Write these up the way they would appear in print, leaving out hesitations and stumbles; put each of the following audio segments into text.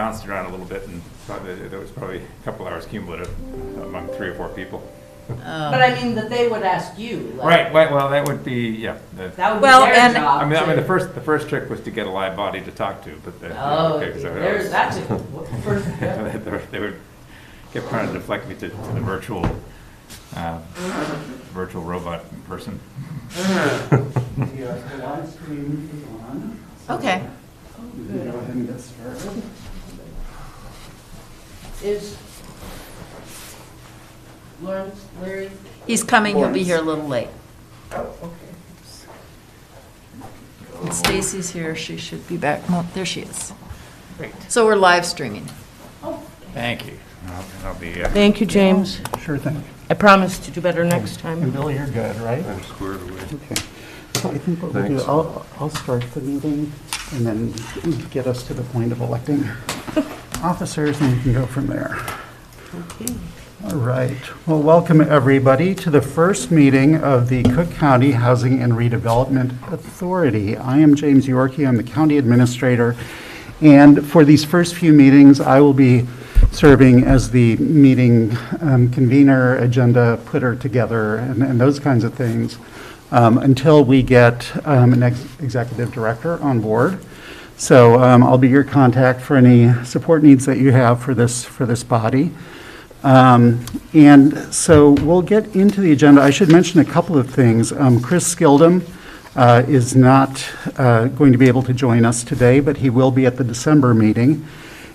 bounced around a little bit, and there was probably a couple hours cumulative among 3 or 4 people. But I mean, that they would ask you. Right, well, that would be, yeah. That would be their job. I mean, the first trick was to get a live body to talk to, but that's a first. they would kept trying to deflect me to the virtual robot person. The live stream is on. Okay. We can go ahead and get started. Is Larry? He's coming, he'll be here a little late. Oh, okay. And Stacy's here, she should be back. No, there she is. Great. So we're live streaming. Oh. Thank you. I'll be. Thank you, James. Sure thing. I promise to do better next time. And Bill, you're good, right? I'm squared away. Okay. So I think what we'll do, I'll start the meeting and then get us to the point of electing officers, and we can go from there. Okay. All right. Well, welcome everybody to the first meeting of the Cook County Housing and Redevelopment Authority. I am James Yorkie. I'm the county administrator. And for these first few meetings, I will be serving as the meeting convener, agenda putter together, and those kinds of things until we get an executive director on board. So I'll be your contact for any support needs that you have for this body. And so we'll get into the agenda. I should mention a couple of things. Chris Skildum is not going to be able to join us today, but he will be at the December meeting.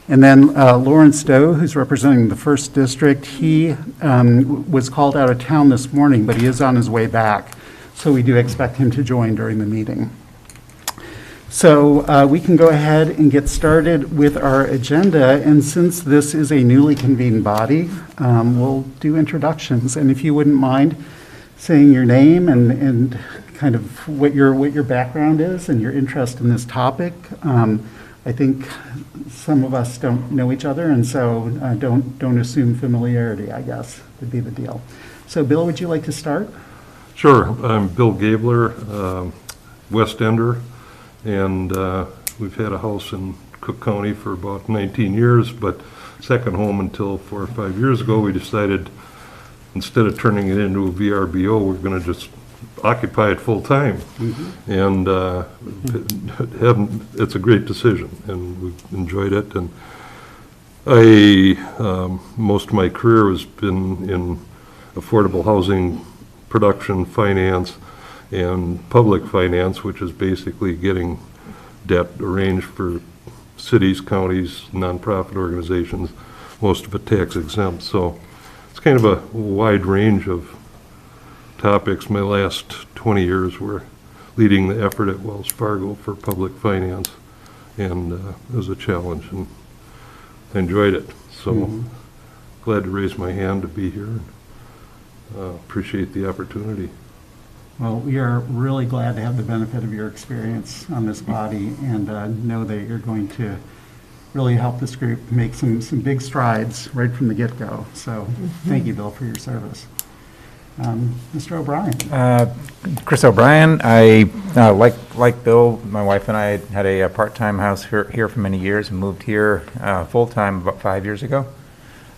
And then Lawrence Doe, who's representing the 1st District, he was called out of town this morning, but he is on his way back. So we do expect him to join during the meeting. So we can go ahead and get started with our agenda. And since this is a newly convened body, we'll do introductions. And if you wouldn't mind saying your name and kind of what your background is and your interest in this topic. I think some of us don't know each other, and so don't assume familiarity, I guess, would be the deal. So Bill, would you like to start? Sure. I'm Bill Gabler, West Ender, and we've had a house in Cook County for about 19 years, but second home until 4 or 5 years ago. We decided instead of turning it into a VRBO, we're going to just occupy it full time. And it's a great decision, and we've enjoyed it. And most of my career has been in affordable housing production, finance, and public finance, which is basically getting debt arranged for cities, counties, nonprofit organizations, most of it tax exempt. So it's kind of a wide range of topics. My last 20 years were leading the effort at Wells Fargo for public finance, and it was a challenge, and I enjoyed it. So glad to raise my hand to be here. Appreciate the opportunity. Well, we are really glad to have the benefit of your experience on this body, and know that you're going to really help this group make some big strides right from the get-go. So thank you, Bill, for your service. Mr. O'Brien. Chris O'Brien. I, like Bill, my wife and I had a part-time house here for many years and moved here full-time about 5 years ago.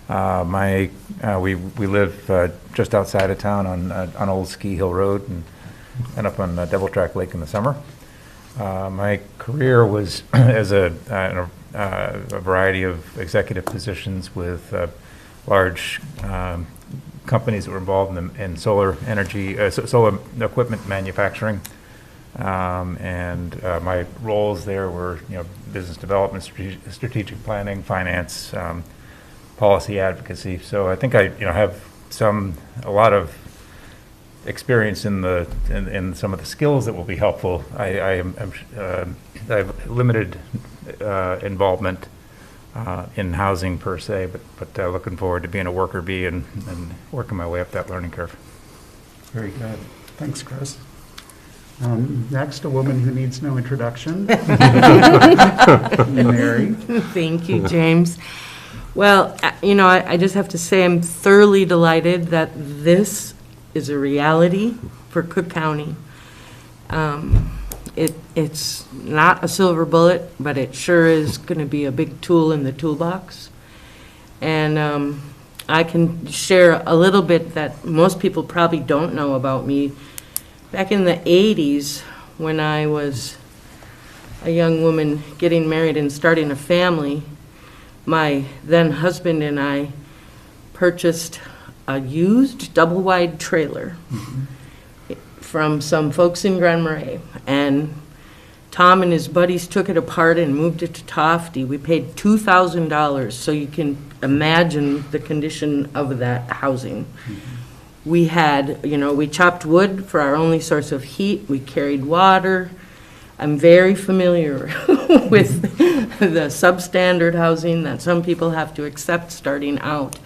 We live just outside of town on Old Ski Hill Road and up on Devil Track Lake in the summer. My career was as a variety of executive positions with large companies that were involved in solar energy, solar equipment manufacturing, and my roles there were, business development, strategic planning, finance, policy advocacy. So I think I, have a lot of experience in some of the skills that will be helpful. I have limited involvement in housing per se, but looking forward to being a worker bee and working my way up that learning curve. Very good. Thanks, Chris. Next, a woman who needs no introduction. Mary. Thank you, James. Well, I just have to say I'm thoroughly delighted that this is a reality for Cook County. It's not a silver bullet, but it sure is going to be a big tool in the toolbox. And I can share a little bit that most people probably don't know about me. Back in the 80s, when I was a young woman getting married and starting a family, my then husband and I purchased a used double-wide trailer from some folks in Grand Marais. And Tom and his buddies took it apart and moved it to Tofty. We paid $2,000, so you can imagine the condition of that housing. We had, we chopped wood for our only source of heat. We carried water. I'm very familiar with the substandard housing that some people have to accept starting out.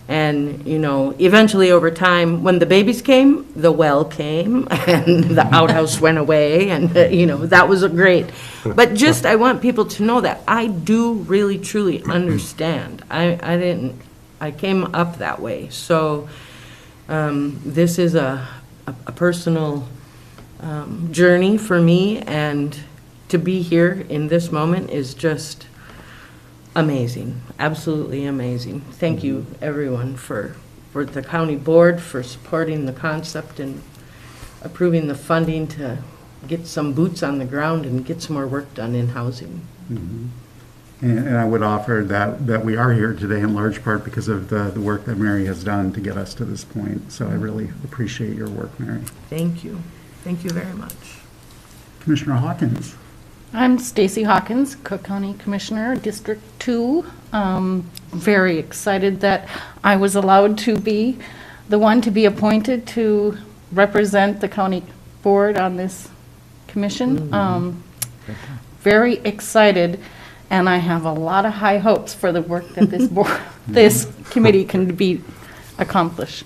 And, eventually over time, when the babies came, the well came and the outhouse went away and, that was great. But just, I want people to know that I do really, truly understand. I came up that way. So this is a personal journey for me, and to be here in this moment is just amazing, absolutely amazing. Thank you, everyone, for the county board for supporting the concept and approving the funding to get some boots on the ground and get some more work done in housing. And I would offer that we are here today in large part because of the work that Mary has done to get us to this point. So I really appreciate your work, Mary. Thank you. Thank you very much. Commissioner Hawkins. I'm Stacy Hawkins, Cook County Commissioner, District 2. Very excited that I was allowed to be the one to be appointed to represent the county board on this commission. Very excited, and I have a lot of high hopes for the work that this board, this committee can be accomplished.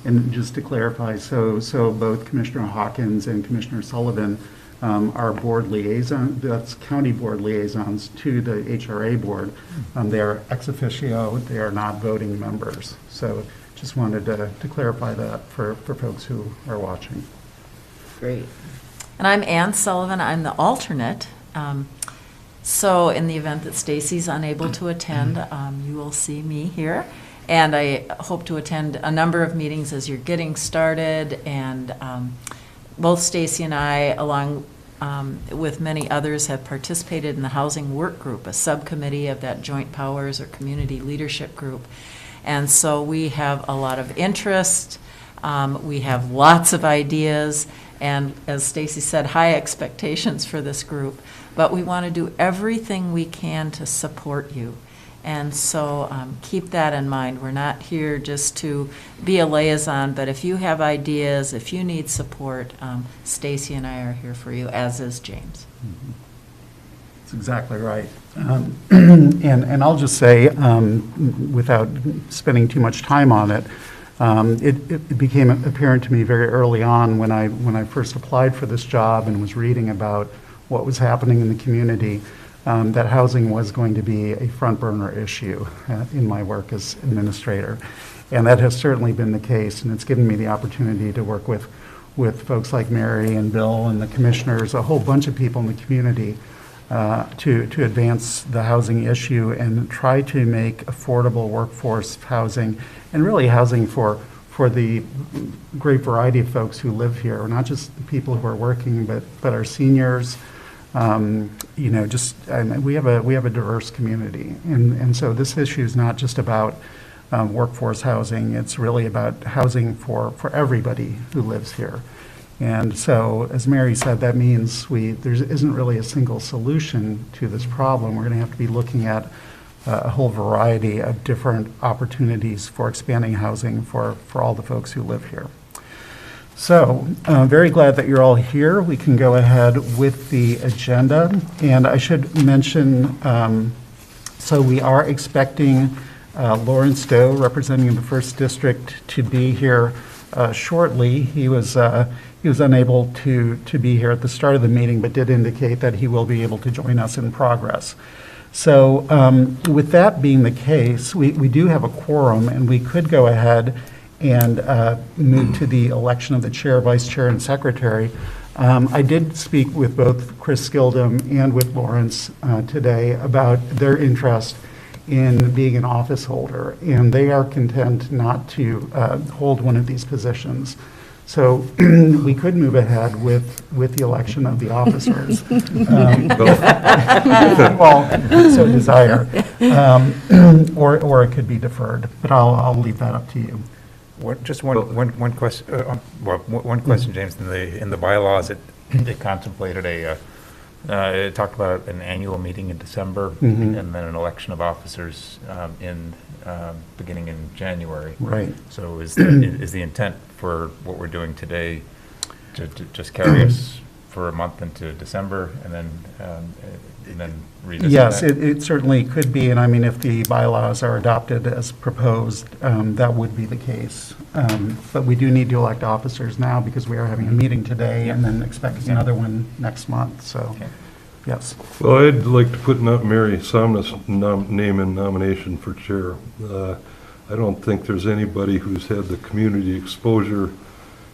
And just to clarify, so both Commissioner Hawkins and Commissioner Sullivan are board liaison, that's county board liaisons to the HRA board. They are ex officio, they are not voting members. So just wanted to clarify that for folks who are watching. Great. And I'm Ann Sullivan. I'm the alternate. So in the event that Stacy's unable to attend, you will see me here. And I hope to attend a number of meetings as you're getting started. And both Stacy and I, along with many others, have participated in the Housing Work Group, a subcommittee of that Joint Powers or Community Leadership Group. And so we have a lot of interest. We have lots of ideas. And as Stacy said, high expectations for this group. But we want to do everything we can to support you. And so keep that in mind. We're not here just to be a liaison, but if you have ideas, if you need support, Stacy and I are here for you, as is James. That's exactly right. And I'll just say, without spending too much time on it, it became apparent to me very early on when I first applied for this job and was reading about what was happening in the community, that housing was going to be a front burner issue in my work as administrator. And that has certainly been the case, and it's given me the opportunity to work with folks like Mary and Bill and the commissioners, a whole bunch of people in the community, to advance the housing issue and try to make affordable workforce housing, and really housing for the great variety of folks who live here, not just the people who are working, but our seniors. We have a diverse community, and so this issue is not just about workforce housing. It's really about housing for everybody who lives here. And so, as Mary said, that means there isn't really a single solution to this problem. We're going to have to be looking at a whole variety of different opportunities for expanding housing for all the folks who live here. So, very glad that you're all here. We can go ahead with the agenda. And I should mention, so we are expecting Lawrence Doe, representing the 1st District, to be here shortly. He was unable to be here at the start of the meeting, but did indicate that he will be able to join us in progress. So with that being the case, we do have a quorum, and we could go ahead and move to the election of the chair, vice chair, and secretary. I did speak with both Chris Skildum and with Lawrence today about their interest in being an office holder, and they are content not to hold one of these positions. So we could move ahead with the election of the officers. Well, so desire. Or it could be deferred, but I'll leave that up to you. Just one question, one question, James. In the bylaws, it contemplated it talked about an annual meeting in December and then an election of officers beginning in January. Right. So is the intent for what we're doing today to just carry us for a month into December and then revisit Yes, that? it certainly could be, and I mean, if the bylaws are adopted as proposed, that would be the case. But we do need to elect officers now because we are having a meeting today and then expecting another one next month, so, Okay. yes. Well, I'd like to put Mary Somna's name in nomination for chair. I don't think there's anybody who's had the community exposure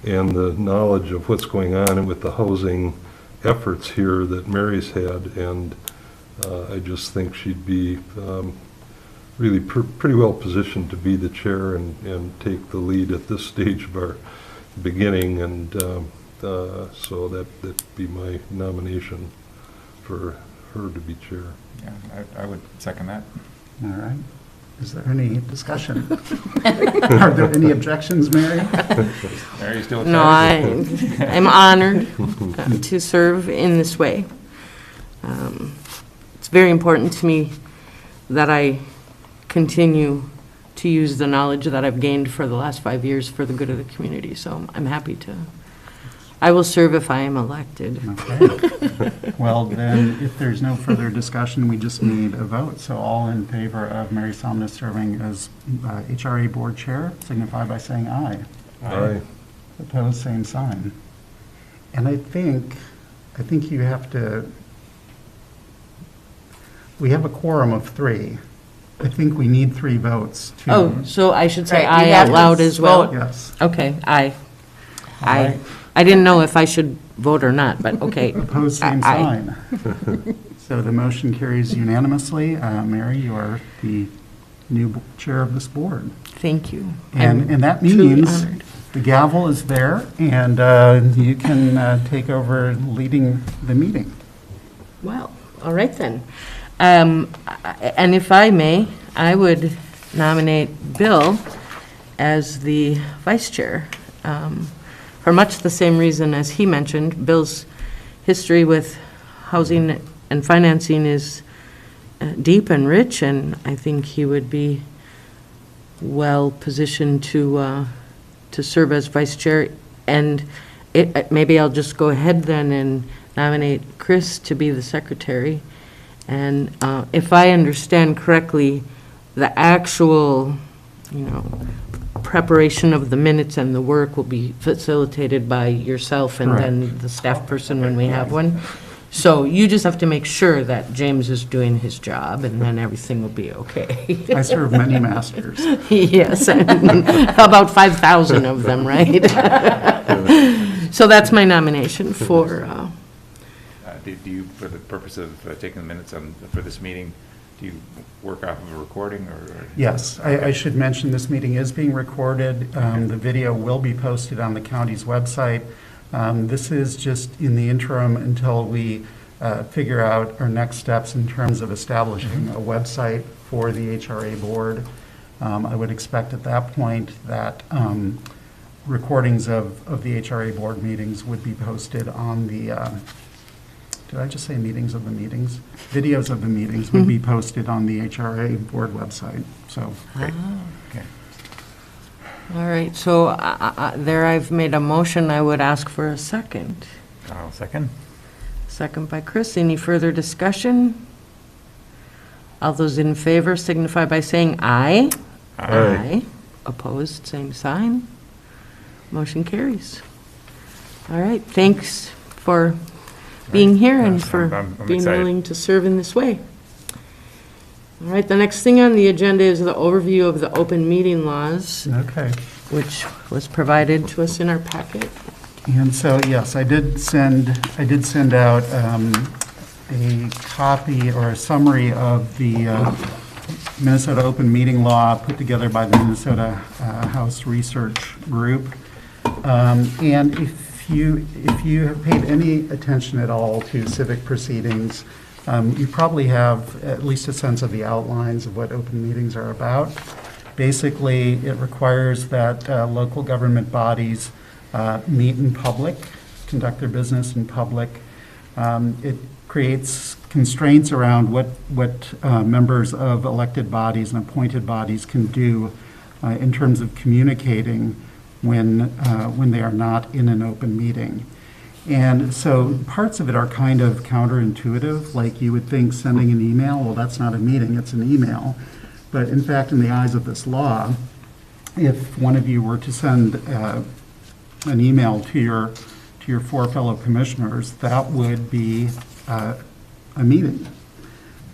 and the knowledge of what's going on with the housing efforts here that Mary's had, and I just think she'd be really pretty well positioned to be the chair and take the lead at this stage of our beginning, and so that'd be my nomination for her to be chair. Yeah, I would second that. All right. Is there any discussion? Are there any objections, Mary? Are you still No, I'm honored to serve in this way. It's very important to me that I continue to use the knowledge that I've gained for the last 5 years for the good of the community, so I'm happy to. I will serve if I am elected. Okay. Well, then, if there's no further discussion, we just need a vote. So all in favor of Mary Somna serving as HRA Board Chair, signify by saying aye. Aye. Opposed, same sign. And I think you have to, we have a quorum of 3. I think we need 3 votes to. Oh, so I should say Right, you aye have out to loud as well? vote. Yes. Okay, aye. All Aye. right. I didn't know if I should vote or not, but okay. Opposed, same Aye. sign. So the motion carries unanimously. Mary, you are the new chair of this board. Thank you. And that truly means honored. the gavel is there, and you can take over leading the meeting. Well, all right then. And if I may, I would nominate Bill as the vice chair. For much the same reason as he mentioned, Bill's history with housing and financing is deep and rich, and I think he would be well positioned to serve as vice chair. And maybe I'll just go ahead then and nominate Chris to be the secretary. And if I understand correctly, the actual, preparation of the minutes and the work will be facilitated by yourself and then the staff person when we have one. So you just have to make sure that James is doing his job, and then everything will be okay. I serve many masters. Yes, and about 5,000 of them, right? So that's my nomination for, Do you, for the purpose of taking the minutes for this meeting, do you work off of a recording or? Yes, I should mention this meeting is being recorded. The video will be posted on the county's website. This is just in the interim until we figure out our next steps in terms of establishing a website for the HRA board. I would expect at that point that recordings of the HRA board meetings would be posted on the, did I just say meetings of the meetings? Videos of the meetings would be posted on the HRA board website, so. Okay. all right, so there I've made a motion, I would ask for a second. I'll second. Second by Chris. Any further discussion? All those in favor signify by saying aye. Aye. Opposed, same sign. Motion carries. All right, thanks for being here and Yes, for I'm being excited. willing to serve in this way. All right, the next thing on the agenda is the overview of the open meeting laws, Okay. which was provided to us in our packet. And so, yes, I did send out a copy or a summary of the Minnesota Open Meeting Law put together by the Minnesota House Research Group. And if you have paid any attention at all to civic proceedings, you probably have at least a sense of the outlines of what open meetings are about. Basically, it requires that local government bodies meet in public, conduct their business in public. It creates constraints around what members of elected bodies and appointed bodies can do in terms of communicating when they are not in an open meeting. And so parts of it are kind of counterintuitive, like you would think sending an email, well, that's not a meeting, it's an email. But in fact, in the eyes of this law, if one of you were to send an email to your four fellow commissioners, that would be a meeting.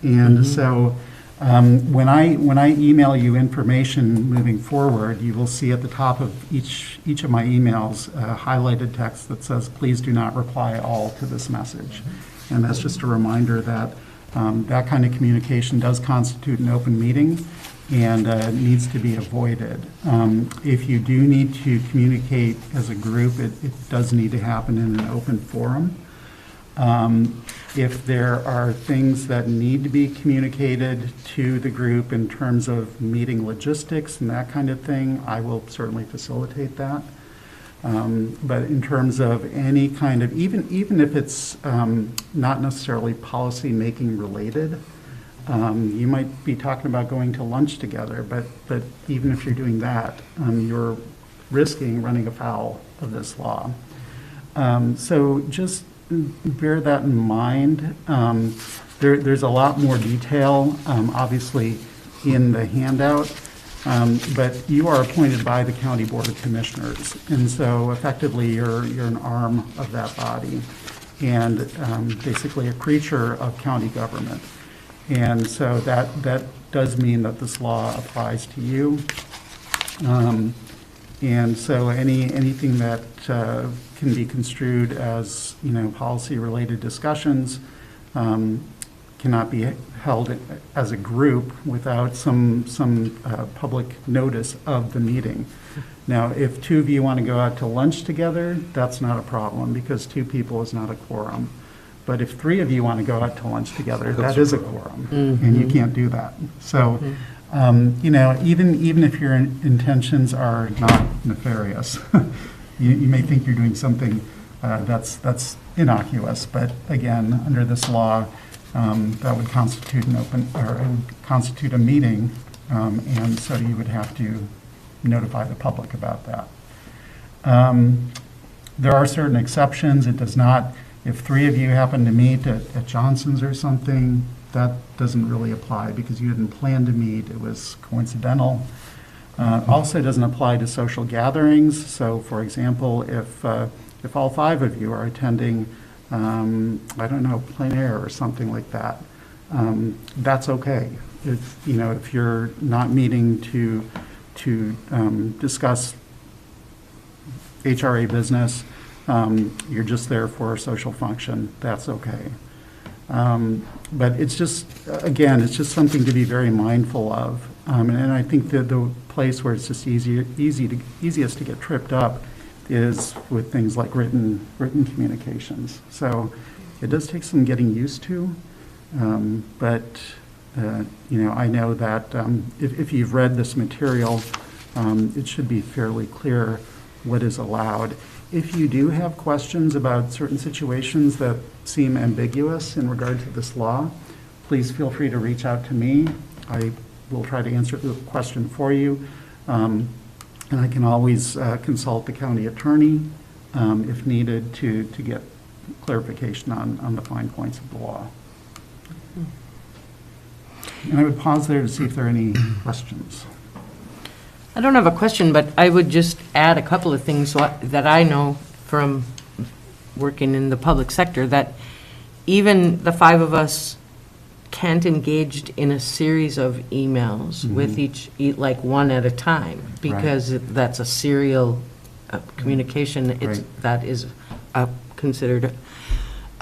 And so when I email you information moving forward, you will see at the top of each of my emails highlighted text that says, please do not reply all to this message. And that's just a reminder that that kind of communication does constitute an open meeting and needs to be avoided. If you do need to communicate as a group, it does need to happen in an open forum. If there are things that need to be communicated to the group in terms of meeting logistics and that kind of thing, I will certainly facilitate that. But in terms of any kind of, even if it's not necessarily policy-making related, you might be talking about going to lunch together, but even if you're doing that, you're risking running afoul of this law. So just bear that in mind. There's a lot more detail, obviously, in the handout, but you are appointed by the County Board of Commissioners, and so effectively you're an arm of that body and basically a creature of county government. And so that does mean that this law applies to you. And so anything that can be construed as, policy-related discussions cannot be held as a group without some public notice of the meeting. Now, if two of you want to go out to lunch together, that's not a problem because two people is not a quorum. But if three of you want to go out to lunch together, that is a quorum, and you can't do that. So, even if your intentions are not nefarious, you may think you're doing something that's innocuous. But again, under this law, that would constitute constitute a meeting, and so you would have to notify the public about that. There are certain exceptions. It does not. If three of you happen to meet at Johnson's or something, that doesn't really apply because you didn't plan to meet. It was coincidental. Also doesn't apply to social gatherings. So, for example, if all five of you are attending, plein air or something like that, that's okay. If you're not meeting to discuss HRA business, you're just there for a social function, that's okay. But it's just, again, it's just something to be very mindful of. And I think that the place where it's just easiest to get tripped up is with things like written communications. So it does take some getting used to, but I know that if you've read this material, it should be fairly clear what is allowed. If you do have questions about certain situations that seem ambiguous in regard to this law, please feel free to reach out to me. I will try to answer the question for you. And I can always consult the county attorney if needed to get clarification on the fine points of the law. And I would pause there to see if there are any questions. I don't have a question, but I would just add a couple of things that I know from working in the public sector, that even the five of us can't engage in a series of emails with each, like one at a time, because that's a serial communication, Right. that is considered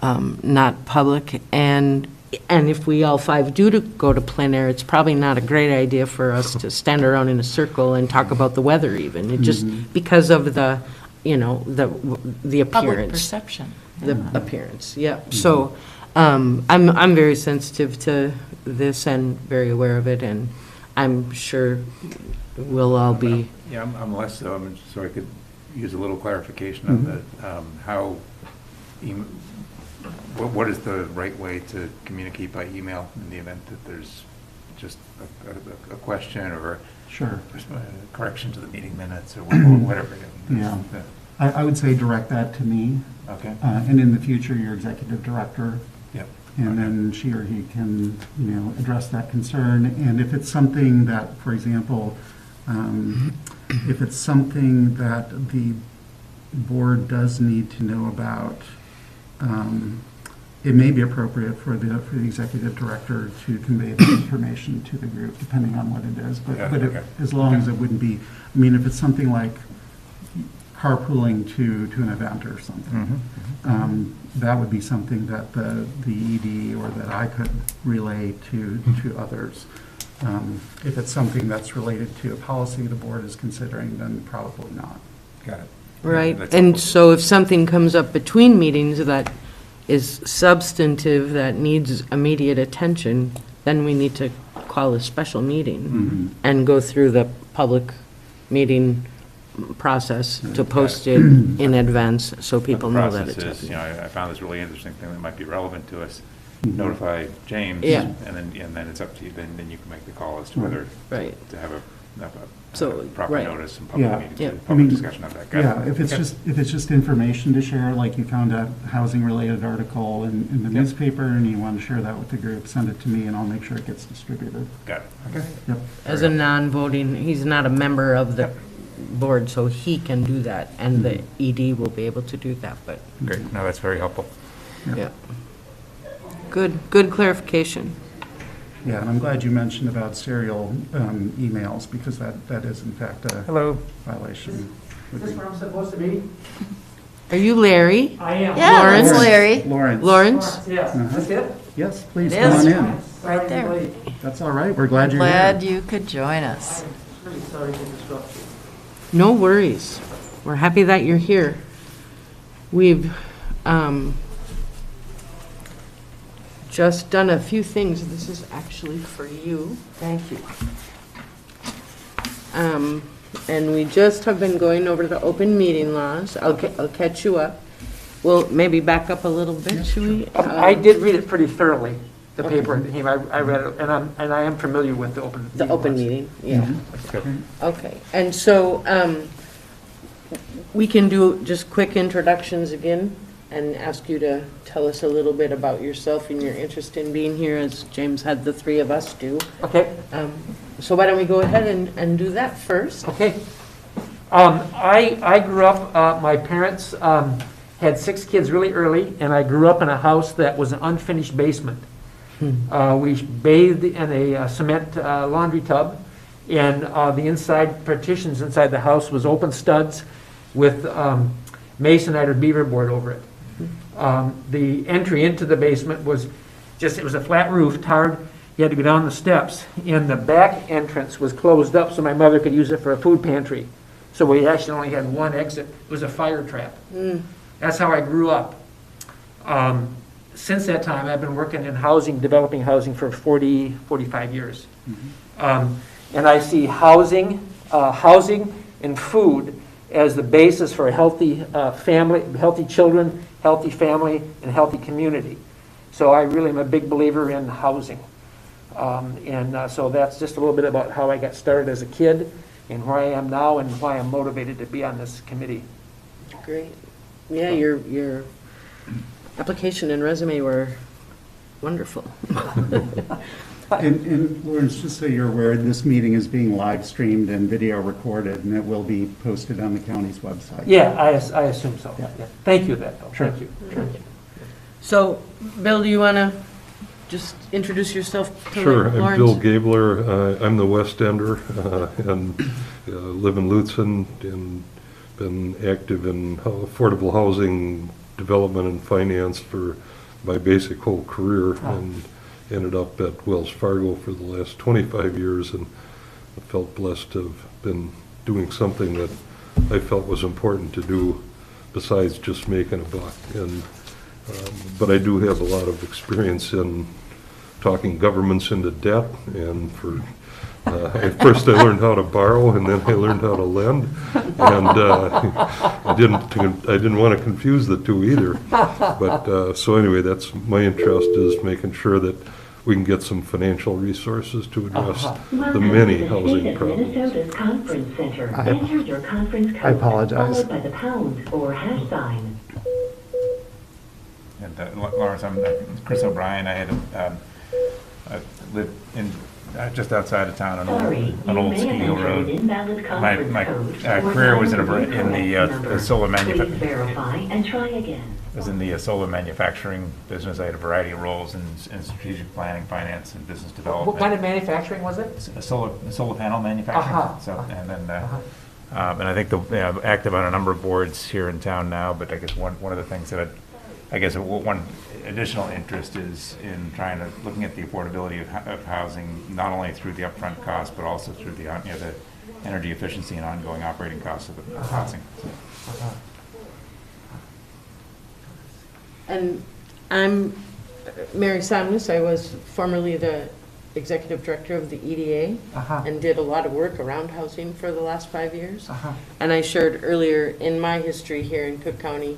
not public. And if we all five do to go to plein air, it's probably not a great idea for us to stand around in a circle and talk about the weather even. It just, because of the, the Public appearance. perception. The appearance, yeah. So I'm very sensitive to this and very aware of it, and I'm sure we'll all be, Yeah, I'm less so, so I could use a little clarification on the, how, what is the right way to communicate by email in the event that there's just a question or Sure. a correction to the meeting minutes or whatever. Yeah. I would say direct that to me, Okay. and in the future, your executive director, Yep. and then she or he can, address that concern. And if it's something that, for example, if it's something that the board does need to know about, it may be appropriate for the executive director to convey the information to the group, depending on what it is. Yeah, But okay. as long as it wouldn't be, if it's something like carpooling to an event or something, that would be something that the ED or that I could relay to others. If it's something that's related to a policy the board is considering, then probably not. Got it. right? That's And helpful. so if something comes up between meetings that is substantive, that needs immediate attention, then we need to call a special meeting and go through the public meeting process to post it in advance so people know that it's The process is, happening. I found this really interesting thing that might be relevant to us. Notify James. Yeah. And then it's up to you, then you can make the call as to whether Right. to have a So, proper right. notice and public Yeah. meeting, Yeah. public discussion of that. Got it. Yeah, if it's Okay. just information to share, like you found a housing-related article in the Yep. newspaper and you want to share that with the group, send it to me and I'll make sure it gets distributed. Got it, okay. Yep. As a non-voting, he's not a member of the board, so he can do that, and the ED will be able to do that, but, Great, no, that's very helpful. yeah. Good clarification. Yeah, and I'm glad you mentioned about serial emails because that is in fact a Hello. violation. Is this where I'm supposed to be? Are you Larry? I am. Yeah, Lawrence? that's Larry, Lawrence? Lawrence? Yes, that's it? Yes, please, It come is. on in. right there. That's all right, we're glad you're Glad here. you could join us. I'm really sorry to disrupt you. No worries. We're happy that you're here. We've just done a few things. This is actually for you. Thank you. And we just have been going over the open meeting laws. I'll catch you up. We'll maybe back up a little bit, should we? I did read it pretty thoroughly, the paper, I read it, and I am familiar with the open. The open laws. meeting, yeah. Good. Okay, and so we can do just quick introductions again and ask you to tell us a little bit about yourself and your interest in being here, as James had the three of us do. Okay, So why don't we go ahead and do that first? okay. I grew up, my parents had 6 kids really early, and I grew up in a house that was an unfinished basement. We bathed in a cement laundry tub, and the inside partitions inside the house was open studs with masonite or beaver board over it. The entry into the basement was it was a flat roof, tarred. You had to go down the steps, and the back entrance was closed up so my mother could use it for a food pantry. So we actually only had one exit. It was a fire trap. That's how I grew up. Since that time, I've been working in housing, developing housing for 45 years. And I see housing and food as the basis for a healthy family, healthy children, healthy family, and healthy community. So I really am a big believer in housing. So that's just a little bit about how I got started as a kid and where I am now and why I'm motivated to be on this committee. Great. Yeah, your application and resume were wonderful. And Lawrence, just so you're aware, this meeting is being live streamed and video recorded, and it will be posted on the county's website. Yeah, I assume so. Yeah. Yeah. Thank you, that, though. Sure. Thank you. So, Bill, do you want to just introduce yourself to Sure, I'm Lawrence? Bill Gabler. I'm the West Ender and live in Lutsen and been active in affordable housing development and finance for my basic whole career, and ended up at Wells Fargo for the last 25 years, and I felt blessed to have been doing something that I felt was important to do besides just making a buck. And but I do have a lot of experience in talking governments into debt, and at first I learned how to borrow, and then I learned how to lend, and I didn't want to confuse the two either. But so anyway, that's my interest, is making sure that we can get some financial resources to address the many housing problems. Minnesota's Conference Center. Enter your conference code, I apologize. followed by the pound or hash sign. And Lawrence, I'm Chris O'Brien. I had lived in just outside of town on Old Ski Hill Road. My career was in the solar Please manufacturing. verify and try again. Was in the solar manufacturing business. I had a variety of roles in strategic planning, finance, and business development. What kind of manufacturing was it? A solar panel manufacturing. Uh-huh. So, and then, and I think I'm active on a number of boards here in town now. But I guess one of the things that one additional interest is in looking at the affordability of housing, not only through the upfront cost, but also through the energy efficiency and ongoing operating costs of the housing. So. And I'm Mary Simons. I was formerly the executive director of the EDA and did a lot of work around housing for the last 5 years. And I shared earlier in my history here in Cook County,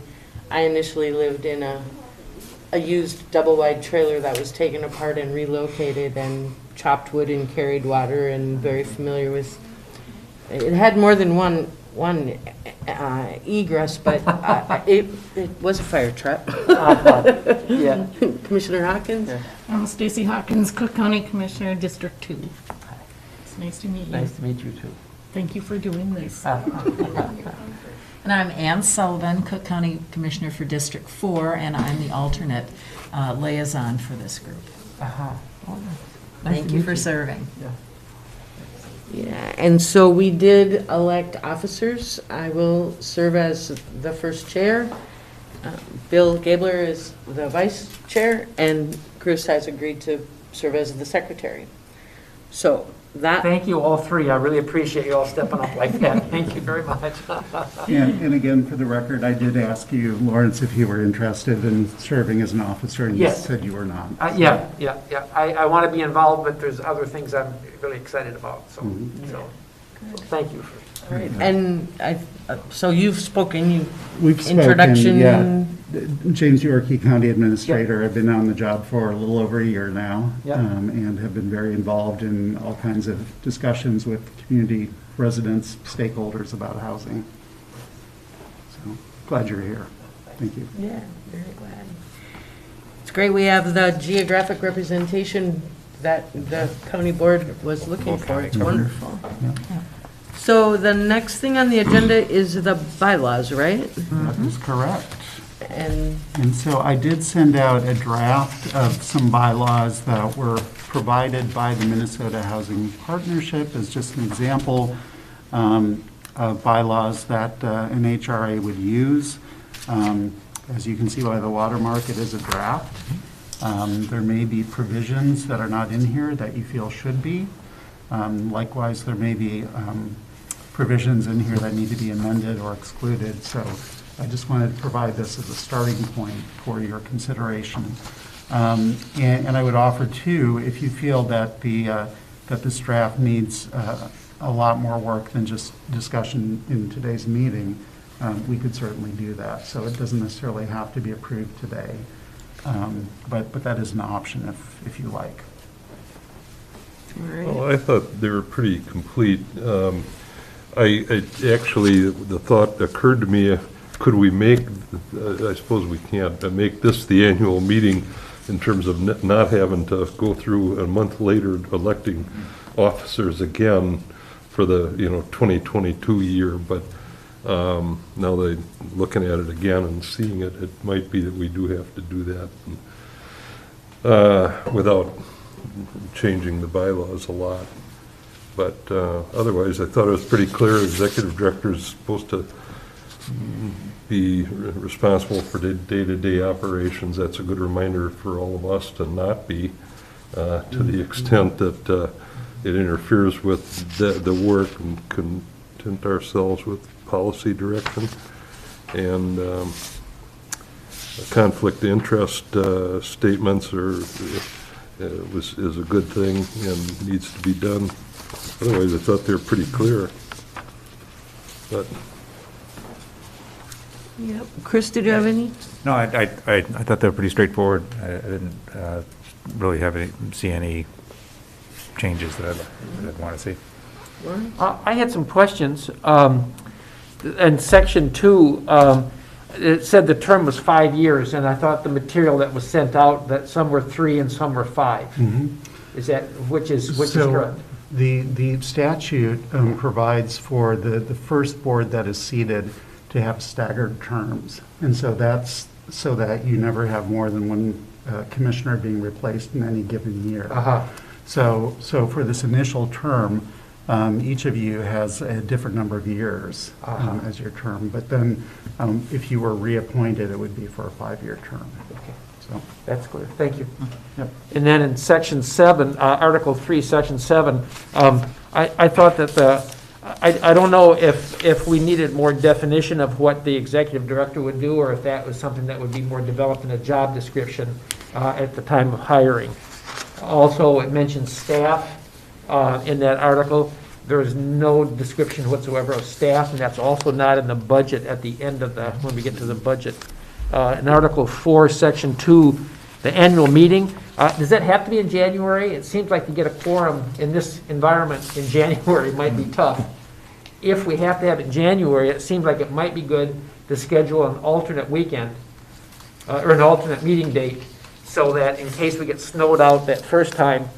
I initially lived in a used double-wide trailer that was taken apart and relocated, and chopped wood and carried water, and very familiar with, it had more than one egress, but it was a fire trap. Yeah. Commissioner Hawkins? Yeah. I'm Stacy Hawkins, Cook County Commissioner, District 2. It's nice to meet you. Nice to meet you, too. Thank you for doing this. And I'm Ann Sullivan, Cook County Commissioner for District 4, and I'm the alternate liaison for this group. Thank you for serving. Yeah, and so we did elect officers. I will serve as the first chair. Bill Gabler is the vice chair, and Chris has agreed to serve as the secretary. So that. Thank you, all three. I really appreciate you all stepping up like that. Thank you very much. And again, for the record, I did ask you, Lawrence, if you were interested in serving as an officer, and you Yes. said you were not. Yeah. I want to be involved, but there's other things I'm really excited about, so thank you. All right, and so you've spoken, We've spoken, introduction. yeah. James Yorkie, County Administrator. I've been on the job for a little over a year now, Yep. And have been very involved in all kinds of discussions with community residents, stakeholders about housing. So glad you're here. Thank you. Yeah, very glad. It's great we have the geographic representation that the county board was looking for. It's wonderful. So the next thing on the agenda is the bylaws, right? That is correct. And And so I did send out a draft of some bylaws that were provided by the Minnesota Housing Partnership as just an example of bylaws that an HRA would use. As you can see by the watermark, it is a draft. There may be provisions that are not in here that you feel should be. Likewise, there may be provisions in here that need to be amended or excluded. So I just wanted to provide this as a starting point for your consideration. And I would offer too, if you feel that that this draft needs a lot more work than just discussion in today's meeting, we could certainly do that. So it doesn't necessarily have to be approved today. But that is an option if you like. Well, I thought they were pretty complete. I actually, the thought occurred to me, could we make, I suppose we can't, make this the annual meeting in terms of not having to go through a month later electing officers again for the 2022 year, but now that looking at it again and seeing it, it might be that we do have to do that without changing the bylaws a lot. But otherwise, I thought it was pretty clear. Executive director is supposed to be responsible for the day-to-day operations. That's a good reminder for all of us to not be, to the extent that it interferes with the work, and content ourselves with policy direction. And conflict of interest statements is a good thing and needs to be done. Otherwise, I thought they were pretty clear. But Yep. Chris, did you have any? No, I thought they were pretty straightforward. I didn't really see any changes that I'd want to see. I had some questions. In section 2, it said the term was 5 years, and I thought the material that was sent out, that some were 3 and some were 5. Is that, which is correct? The statute provides for the first board that is seated to have staggered terms. And so that's so that you never have more than one commissioner being replaced in any given year. So for this initial term, each of you has a different number of years as your term. But then if you were reappointed, it would be for a 5-year term. So That's clear. Thank you. Yep. And then in section 7, Article 3, section 7, I thought that I don't know if we needed more definition of what the executive director would do, or if that was something that would be more developed in a job description at the time of hiring. Also, it mentions staff in that article. There is no description whatsoever of staff, and that's also not in the budget at the end of when we get to the budget. In Article 4, Section 2, the annual meeting, does that have to be in January? It seems like to get a quorum in this environment in January might be tough. If we have to have it in January, it seems like it might be good to schedule an alternate weekend, or an alternate meeting date, so that in case we get snowed out that first time,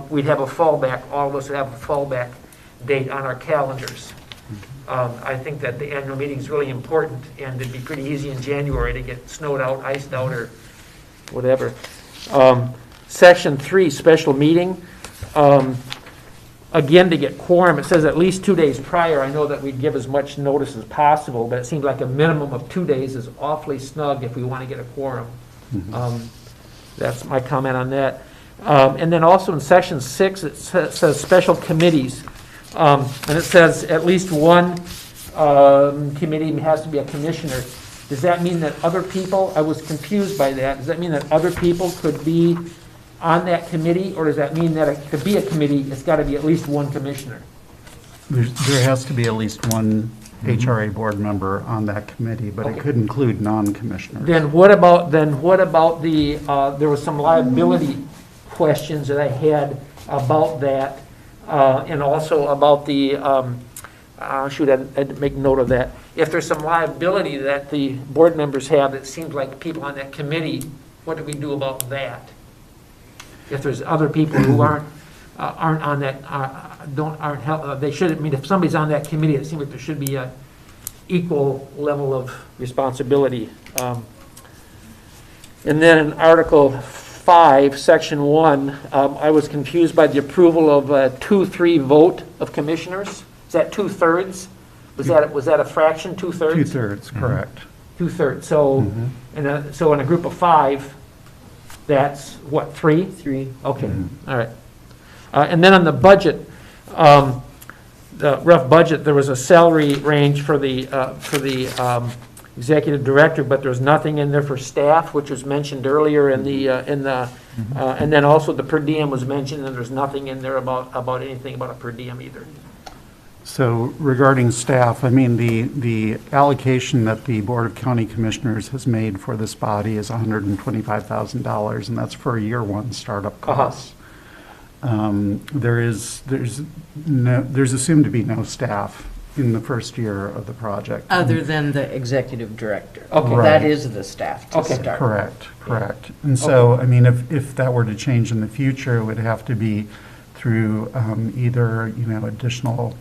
we'd have a fallback, all of us would have a fallback date on our calendars. I think that the annual meeting is really important, and it'd be pretty easy in January to get snowed out, iced out, or whatever. Section 3, special meeting. Again, to get quorum, it says at least 2 days prior. I know that we'd give as much notice as possible, but it seems like a minimum of 2 days is awfully snug if we want to get a quorum. That's my comment on that. And then also in section 6, it says special committees. And it says at least one committee has to be a commissioner. Does that mean that other people, I was confused by that, does that mean that other people could be on that committee, or does that mean that to be a committee, it's got to be at least one commissioner? there has to be at least one HRA board member on that committee, but it could include non-commissioners. Then what about the, there was some liability questions that I had about that, and also about the, I didn't make note of that. If there's some liability that the board members have, it seems like people on that committee, what do we do about that? If there's other people who aren't on that, they should, I mean, if somebody's on that committee, it seems like there should be a equal level of responsibility. And then in Article 5, Section 1, I was confused by the approval of a 2-3 vote of commissioners. Is that 2/3? Was that a fraction, 2/3? 2/3, correct. 2/3. So, so in a group of 5, that's what, 3? 3. Okay, all right. And then on the budget, the rough budget, there was a salary range for the executive director, but there's nothing in there for staff, which was mentioned earlier in the and then also the per diem was mentioned, and there's nothing in there about anything about a per diem either. So regarding staff, I mean, the allocation that the Board of County Commissioners has made for this body is $125,000, and that's for a year one startup costs. There's assumed to be no staff in the first year of the project. Other than the executive director. Okay. Right. That is the staff to Okay. start. Correct. And so, I mean, if that were to change in the future, it would have to be through either, additional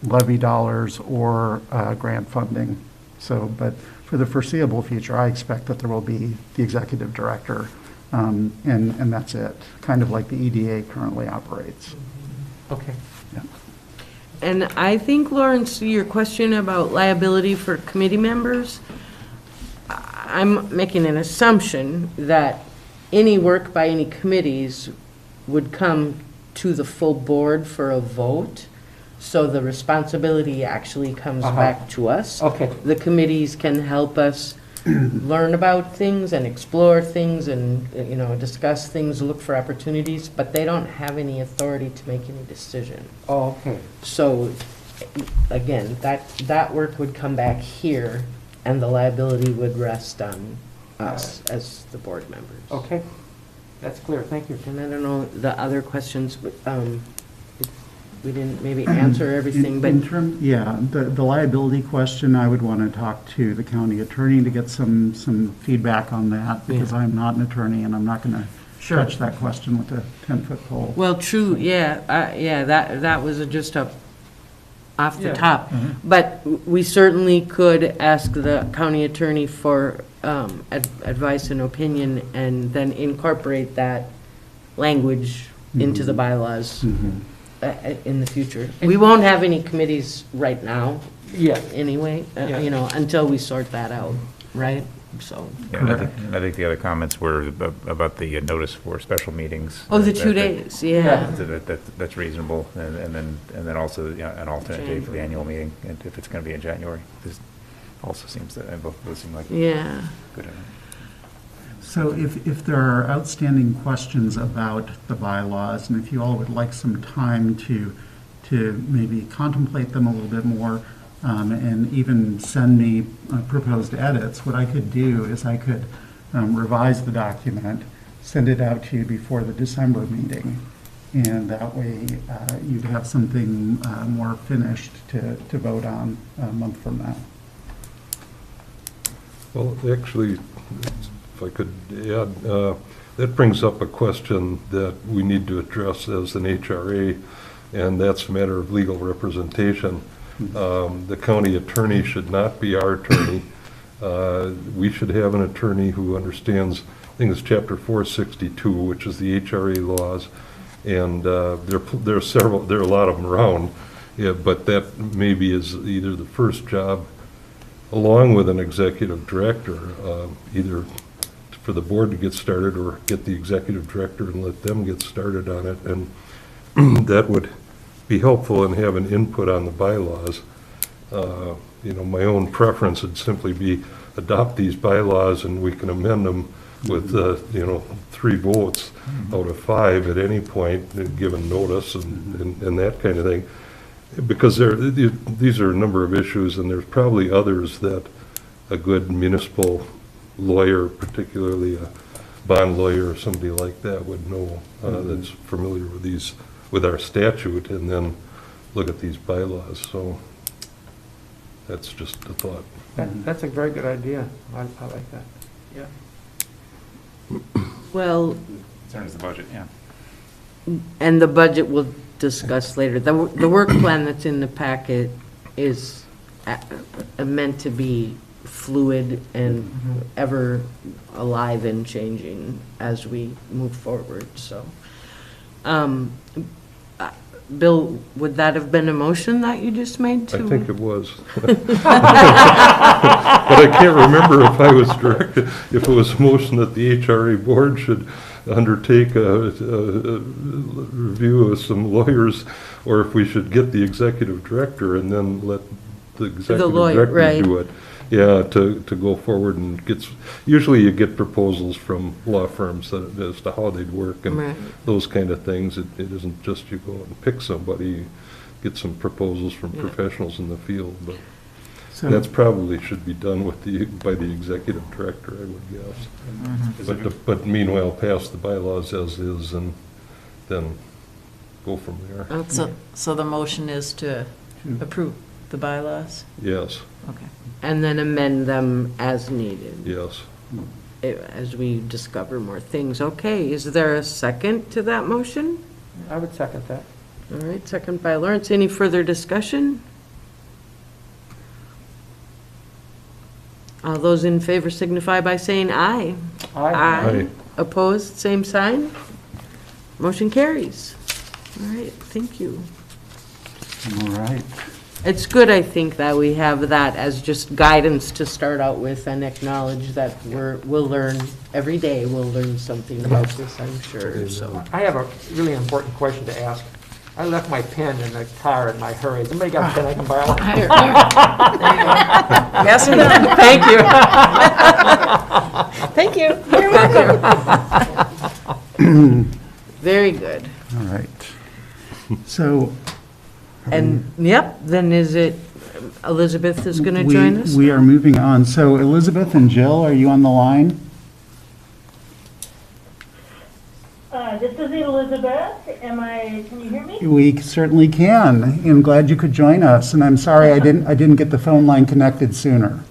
levy dollars or grant funding. So, but for the foreseeable future, I expect that there will be the executive director, and that's it, kind of like the EDA currently operates. Okay. Yeah. And I think, Lawrence, your question about liability for committee members, I'm making an assumption that any work by any committees would come to the full board for a vote, so the responsibility actually comes back to us. Okay. The committees can help us learn about things and explore things and, discuss things, look for opportunities, but they don't have any authority to make any decision. Oh, okay. So, again, that work would come back here, and the liability would rest on us as the board members. Okay. That's clear. Thank you. And I don't know, the other questions, we didn't maybe answer everything, but. The liability question, I would want to talk to the county attorney to get some feedback on that, because Yeah. I'm not an attorney, and I'm not going to touch that question with a 10-foot pole. Well, true, that was just off the Yeah. top. But we certainly could ask the county attorney for advice and opinion, and then incorporate that language into the bylaws in the future. We won't have any committees right now, Yeah. anyway, Yeah. until we sort that out, right? So. Yeah, and I think the other comments were about the notice for special meetings. Oh, the That- 2 that- days, yeah. That's reasonable, and then also an alternate date for the annual meeting, and if it's going to be in January. This also seems that, both of those seem like Yeah. good. So if there are outstanding questions about the bylaws, and if you all would like some time to maybe contemplate them a little bit more, and even send me proposed edits, what I could do is I could revise the document, send it out to you before the December meeting, and that way you'd have something more finished to vote on a month from now. Well, actually, if I could add, that brings up a question that we need to address as an HRA, and that's a matter of legal representation. The county attorney should not be our attorney. We should have an attorney who understands, I think it's Chapter 462, which is the HRA laws, and there are a lot of them around, but that maybe is either the first job, along with an executive director, either for the board to get started or get the executive director and let them get started on it, and that would be helpful in having input on the bylaws. My own preference would simply be adopt these bylaws and we can amend them with, 3 votes out of 5 at any point, given notice and that kind of thing. Because these are a number of issues, and there's probably others that a good municipal lawyer, particularly a bond lawyer or somebody like that, would know, that's familiar with our statute, and then look at these bylaws. So that's just a thought. That's a very good idea. I like that. Yeah. Well, Concerns the budget, yeah. and the budget we'll discuss later. The work plan that's in the packet is meant to be fluid and ever alive and changing as we move forward, so. Bill, would that have been a motion that you just made to? I think it was. But I can't remember if I was directed, if it was a motion that the HRA board should undertake a review of some lawyers, or if we should get the executive director and then let the executive lawyer, director right. do it. Yeah, to go forward and usually you get proposals from law firms as to how they'd work and Right. those kind of things. It isn't just you go and pick somebody, you get some proposals from professionals in the field, but So that's probably should be done by the executive director, I would guess. But meanwhile, pass the bylaws as is and then go from there. Okay. So the motion is to approve the bylaws? Yes, Okay. And then amend them as needed, yes. as we discover more things. Okay, is there a second to that motion? I would second that. All right, second by Lawrence. Any further discussion? All those in favor signify by saying aye. Aye. Opposed, same sign. Motion carries. All right, thank you. All right. It's good, I think, that we have that as just guidance to start out with and acknowledge that we'll learn, every day we'll learn something about this, I'm sure, so. I have a really important question to ask. I left my pen in the car in my hurry. Somebody got a pen I can borrow? Yes or no? Thank you. Thank you. Very good. All right. So. And, yep, then is it Elizabeth is going to we- join us? We are moving on. So Elizabeth and Jill, are you on the line? This is Elizabeth. Can you hear me? We certainly can. I'm glad you could join us, and I'm sorry I didn't get the phone line connected sooner.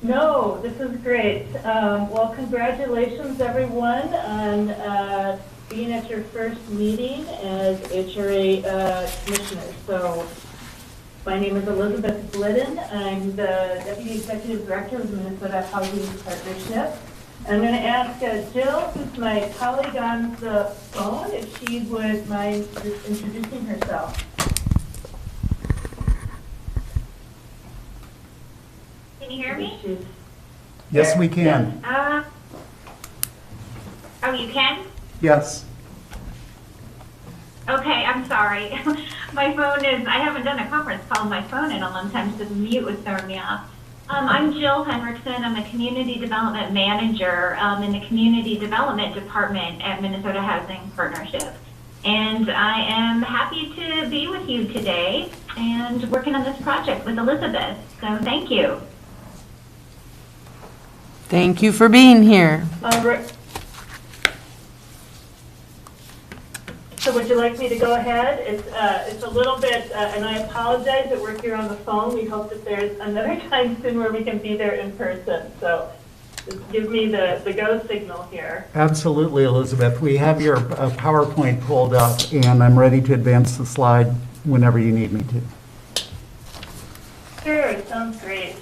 No, this is great. Well, congratulations, everyone, on being at your first meeting as HRA Commissioner. So, my name is Elizabeth Glidden. I'm the Deputy Executive Director of the Minnesota Housing Partnership. I'm going to ask Jill, who's my colleague on the phone, if she would mind just introducing herself. Can you hear me? Yes, we can. Oh, you can? Yes. Okay, I'm sorry. My phone I haven't done a conference call on my phone in a long time, so the mute was throwing me off. I'm Jill Henriksen. I'm the Community Development Manager in the Community Development Department at Minnesota Housing Partnership. And I am happy to be with you today and working on this project with Elizabeth. So thank you. Thank you for being here. All right. So would you like me to go ahead? It's a little bit, and I apologize that we're here on the phone. We hope that there's another time soon where we can be there in person. So just give me the go signal here. Absolutely, Elizabeth. We have your PowerPoint pulled up, and I'm ready to advance the slide whenever you need me to. Sure, sounds great.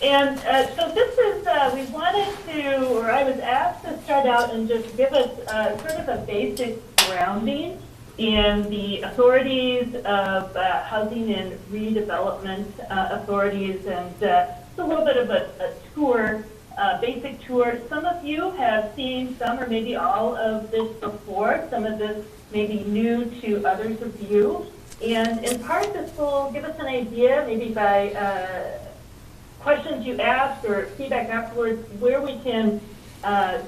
And so this is, we wanted to, or I was asked to start out and just give us sort of a basic grounding in the authorities of housing and redevelopment authorities, and it's a little bit of a tour, basic tour. Some of you have seen some or maybe all of this before. Some of this may be new to others of you. And in part, this will give us an idea, maybe by questions you asked or feedback afterwards, where we can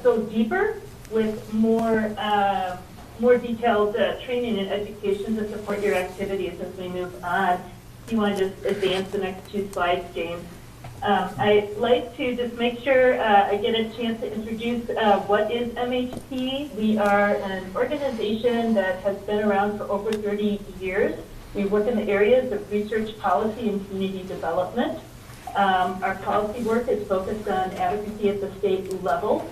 go deeper with more detailed training and education to support your activities as we move on. If you want to just advance the next two slides, James. I'd like to just make sure I get a chance to introduce what is MHP. We are an organization that has been around for over 30 years. We work in the areas of research, policy, and community development. Our policy work is focused on advocacy at the state level.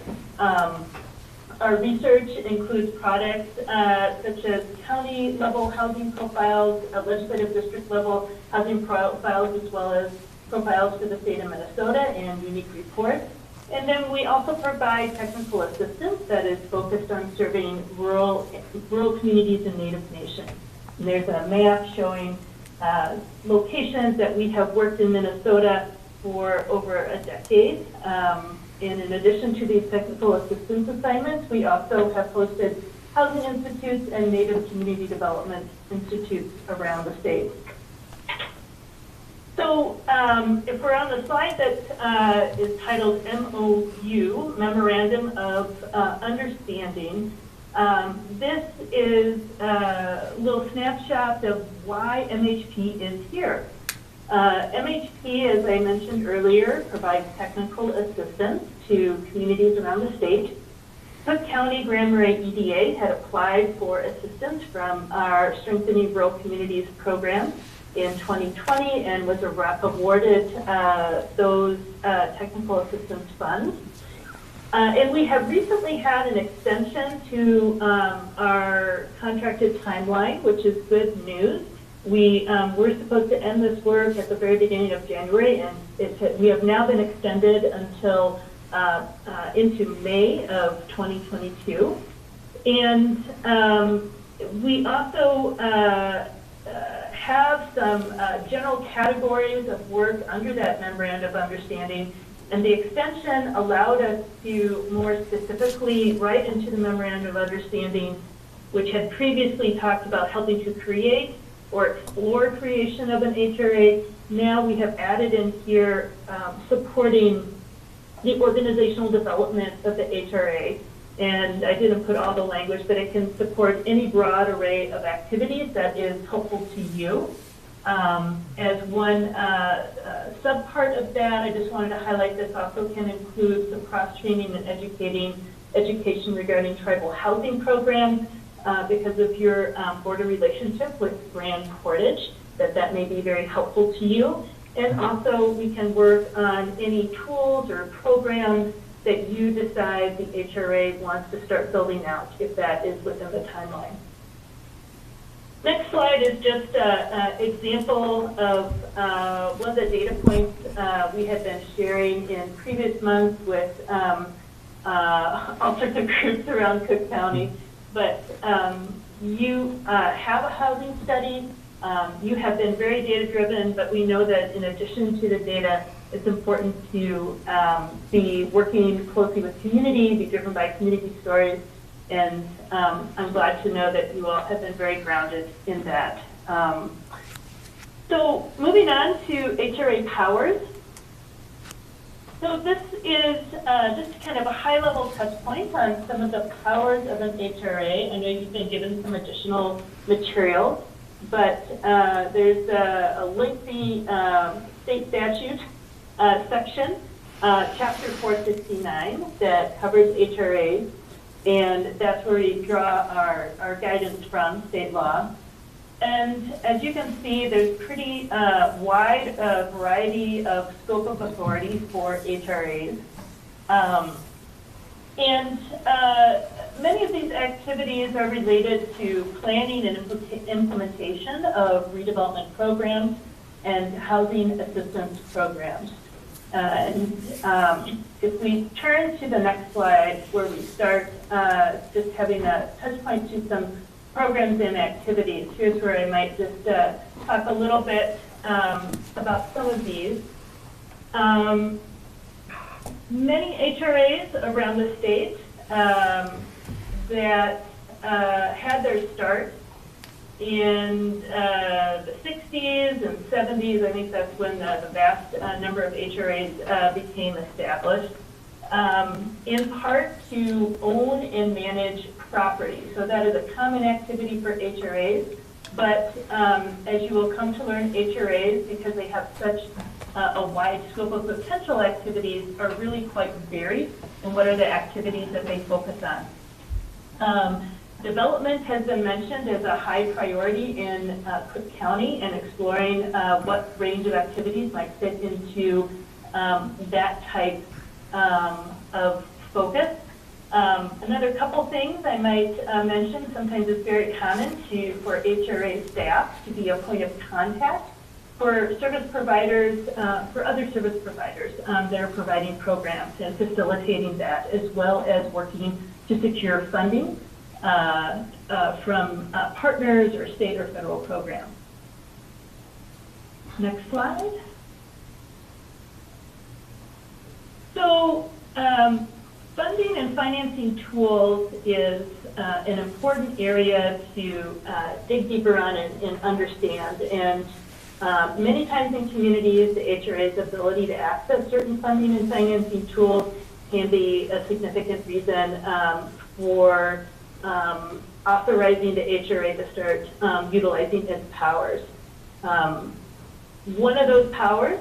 Our research includes products such as county-level housing profiles, legislative district-level housing profiles, as well as profiles for the state of Minnesota and unique reports. And then we also provide technical assistance that is focused on serving rural communities and Native nations. And there's a map showing locations that we have worked in Minnesota for over a decade. And in addition to these technical assistance assignments, we also have hosted housing institutes and Native community development institutes around the state. So if we're on the slide that is titled MOU, Memorandum of Understanding, this is a little snapshot of why MHP is here. MHP, as I mentioned earlier, provides technical assistance to communities around the state. Cook County Grand Marais EDA had applied for assistance from our Strengthening Rural Communities program in 2020 and was awarded those technical assistance funds. And we have recently had an extension to our contracted timeline, which is good news. We were supposed to end this work at the very beginning of January, and we have now been extended until into May of 2022. And we also have some general categories of work under that memorandum of understanding, and the extension allowed us to more specifically write into the memorandum of understanding, which had previously talked about helping to create or explore creation of an HRA. Now we have added in here supporting the organizational development of the HRA. And I didn't put all the language, but it can support any broad array of activities that is helpful to you. As one subpart of that, I just wanted to highlight this also can include some cross-training and education regarding tribal housing programs because of your border relationship with Grand Portage, that may be very helpful to you. And also we can work on any tools or programs that you decide the HRA wants to start building out, if that is within the timeline. Next slide is just an example of one of the data points we had been sharing in previous months with all sorts of groups around Cook County. But you have a housing study. You have been very data-driven, but we know that in addition to the data, it's important to be working closely with community, be driven by community stories, and I'm glad to know that you all have been very grounded in that. So moving on to HRA powers. So this is just kind of a high-level touch point on some of the powers of an HRA. I know you've been given some additional materials, but there's a lengthy state statute section, Chapter 469, that covers HRAs, and that's where we draw our guidance from, state law. And as you can see, there's pretty wide variety of scope of authority for HRAs. And many of these activities are related to planning and implementation of redevelopment programs and housing assistance programs. If we turn to the next slide where we start just having a touch point to some programs and activities, here's where I might just talk a little bit about some of these. Many HRAs around the state that had their start in the 60s and 70s, I think that's when the vast number of HRAs became established, in part to own and manage property. So that is a common activity for HRAs, but as you will come to learn, HRAs, because they have such a wide scope of potential activities, are really quite varied in what are the activities that they focus on. Development has been mentioned as a high priority in Cook County, and exploring what range of activities might fit into that type of focus. Another couple things I might mention, sometimes it's very common for HRA staff to be a point of contact for service providers, for other service providers that are providing programs and facilitating that, as well as working to secure funding from partners or state or federal programs. Next slide. So funding and financing tools is an important area to dig deeper on and understand. And many times in communities, the HRA's ability to access certain funding and financing tools can be a significant reason for authorizing the HRA to start utilizing its powers. One of those powers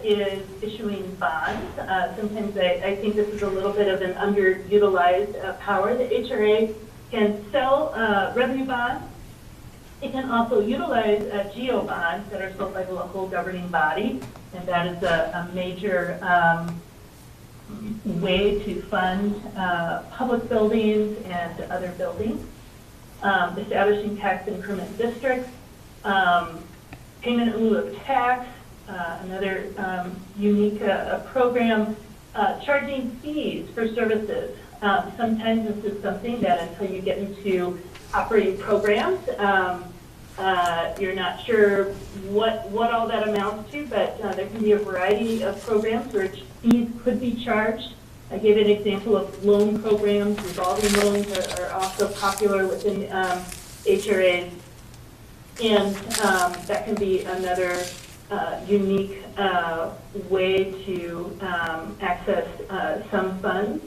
is issuing bonds. Sometimes I think this is a little bit of an underutilized power. The HRA can sell revenue bonds. It can also utilize GEO bonds that are sold by the local governing body, and that is a major way to fund public buildings and other buildings. Establishing tax increment districts, payment in lieu of tax, another unique program, charging fees for services. Sometimes this is something that until you get into operating programs, you're not sure what all that amounts to, but there can be a variety of programs where fees could be charged. I gave an example of loan programs. Revolving loans are also popular within HRAs. And that can be another unique way to access some funds.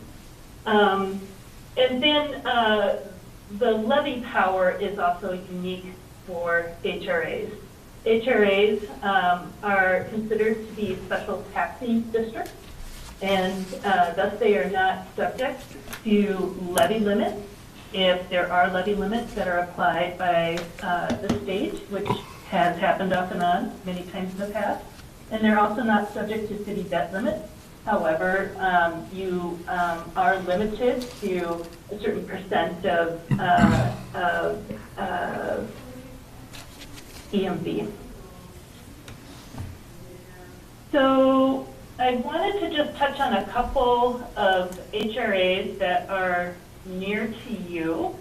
And then the levy power is also unique for HRAs. HRAs are considered to be special taxing districts, and thus they are not subject to levy limits if there are levy limits that are applied by the state, which has happened off and on many times in the past. And they're also not subject to city debt limits. However, you are limited to a certain percent of EMV. So I wanted to just touch on a couple of HRAs that are near to you,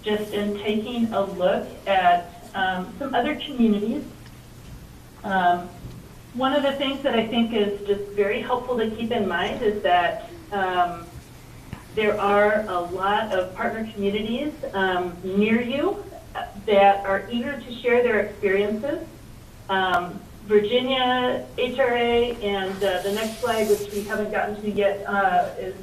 just in taking a look at some other communities. One of the things that I think is just very helpful to keep in mind is that there are a lot of partner communities near you that are eager to share their experiences. Virginia HRA, and the next slide, which we haven't gotten to yet, is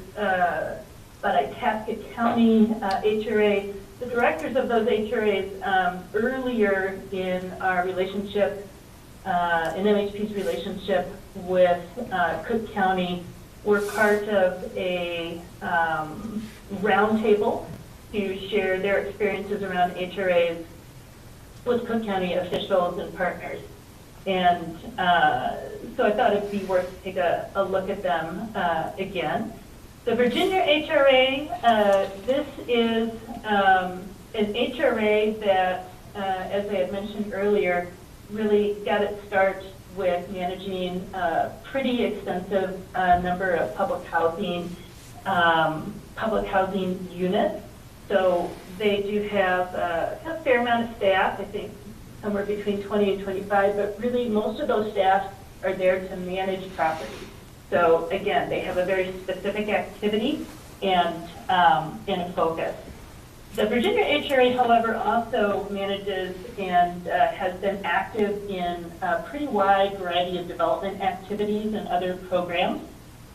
but Itasca County HRA. The directors of those HRAs earlier in our relationship, in MHP's relationship with Cook County, were part of a roundtable to share their experiences around HRAs with Cook County officials and partners. And so I thought it'd be worth to take a look at them again. The Virginia HRA, this is an HRA that, as I had mentioned earlier, really got its start with managing a pretty extensive number of public housing units. So they do have a fair amount of staff, I think somewhere between 20 and 25, but really most of those staff are there to manage properties. So again, they have a very specific activity and a focus. The Virginia HRA, however, also manages and has been active in a pretty wide variety of development activities and other programs.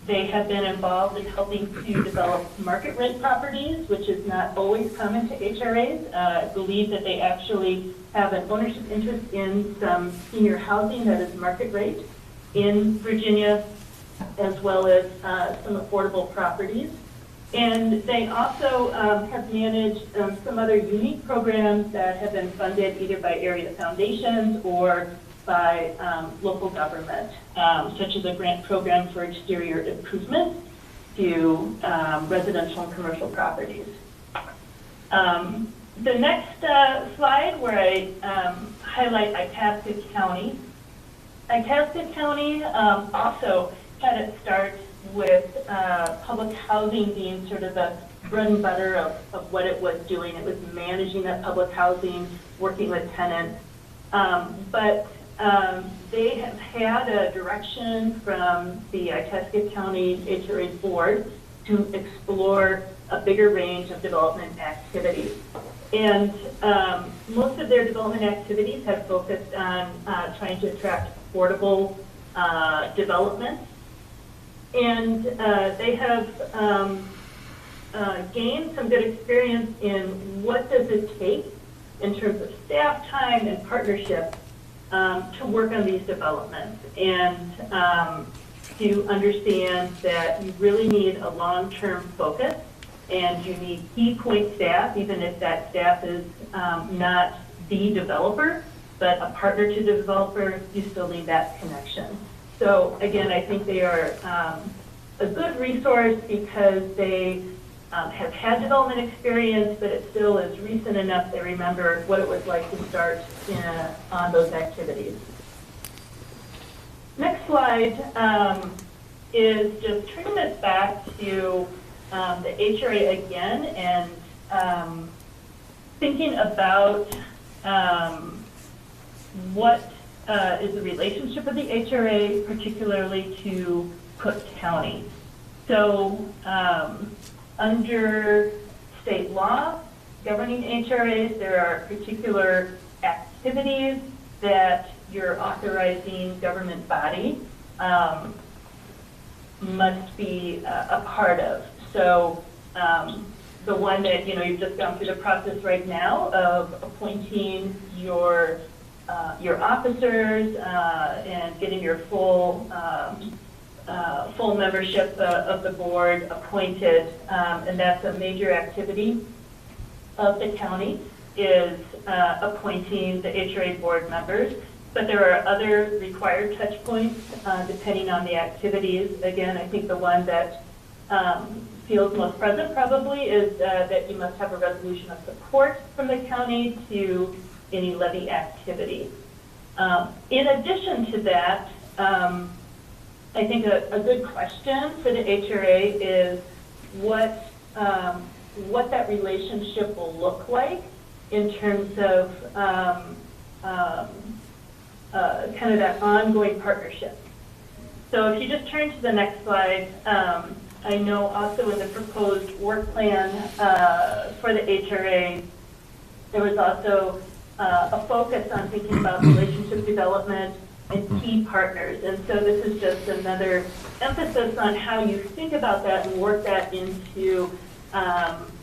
They have been involved in helping to develop market rate properties, which is not always common to HRAs. I believe that they actually have an ownership interest in some senior housing that is market rate in Virginia, as well as some affordable properties. And they also have managed some other unique programs that have been funded either by area foundations or by local government, such as a grant program for exterior improvements to residential and commercial properties. The next slide, where I highlight Itasca County. Itasca County also had its start with public housing being sort of the bread and butter of what it was doing. It was managing that public housing, working with tenants. But they have had a direction from the Itasca County HRA board to explore a bigger range of development activities. And most of their development activities have focused on trying to attract affordable development. And they have gained some good experience in what does it take in terms of staff time and partnership to work on these developments, and to understand that you really need a long-term focus, and you need key point staff, even if that staff is not the developer, but a partner to the developer, you still need that connection. So again, I think they are a good resource because they have had development experience, but it still is recent enough they remember what it was like to start on those activities. Next slide is just turning us back to the HRA again, and thinking about what is the relationship of the HRA, particularly to Cook County. So under state law governing HRAs, there are particular activities that your authorizing government body must be a part of. So the one that, you've just gone through the process right now of appointing your officers and getting your full membership of the board appointed, and that's a major activity of the county, is appointing the HRA board members. But there are other required touch points depending on the activities. Again, I think the one that feels most present probably is that you must have a resolution of support from the county to any levy activity. In addition to that, I think a good question for the HRA is what that relationship will look like in terms of kind of that ongoing partnership. So if you just turn to the next slide, I know also in the proposed work plan for the HRA, there was also a focus on thinking about relationship development and key partners. And so this is just another emphasis on how you think about that and work that into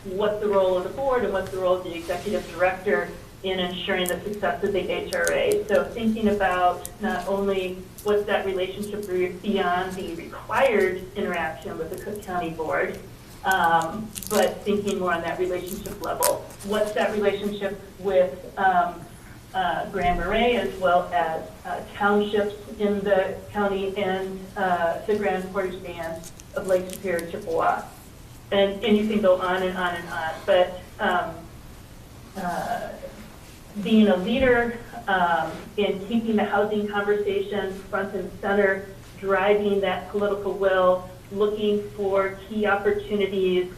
what's the role of the board and what's the role of the executive director in ensuring the success of the HRA. So thinking about not only what's that relationship beyond the required interaction with the Cook County Board, but thinking more on that relationship level. What's that relationship with Grand Marais as well as townships in the county and the Grand Portage Band of Lake Superior, Chippewa. And you can go on and on and on. But being a leader in keeping the housing conversation front and center, driving that political will, looking for key opportunities,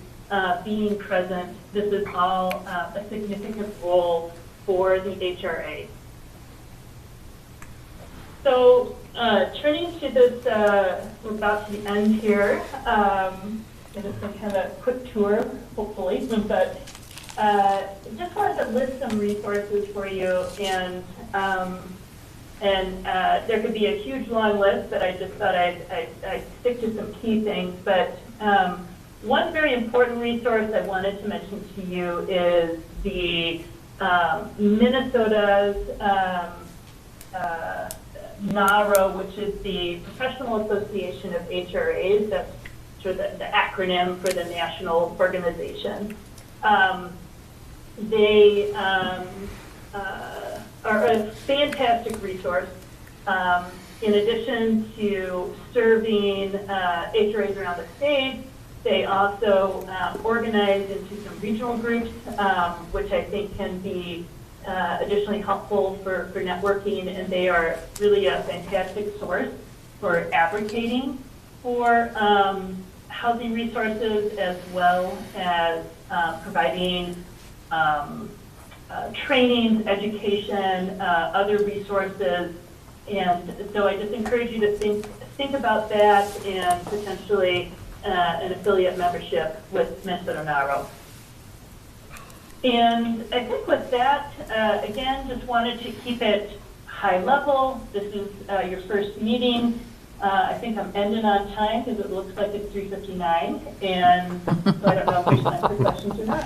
being present, this is all a significant role for the HRA. So turning to this, we're about to the end here. It has been kind of a quick tour, hopefully, but just wanted to list some resources for you, and there could be a huge long list, but I just thought I'd stick to some key things. But one very important resource I wanted to mention to you is the Minnesota's NARO, which is the Professional Association of HRAs. That's sort of the acronym for the national organization. They are a fantastic resource. In addition to serving HRAs around the state, they also organize into some regional groups, which I think can be additionally helpful for networking, and they are really a fantastic source for advocating for housing resources, as well as providing trainings, education, other resources. And so I just encourage you to think about that and potentially an affiliate membership with Minnesota NARO. And I think with that, again, just wanted to keep it high level. This is your first meeting. I think I'm ending on time because it looks like it's 3:59, and so I don't know if there's time for questions or not.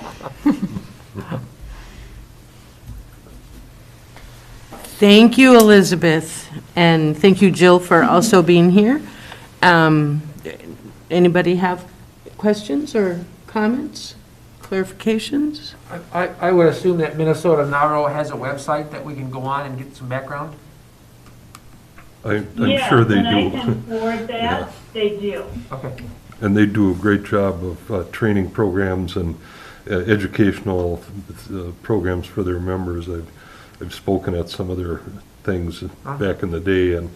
Thank you, Elizabeth, and thank you, Jill, for also being here. Anybody have questions or comments, clarifications? I would assume that Minnesota NARO has a website that we can go on and get some background. I'm sure they do. I can forward that. Yeah. They do. Okay. And they do a great job of training programs and educational programs for their members. I've spoken at some of their things back in the day, and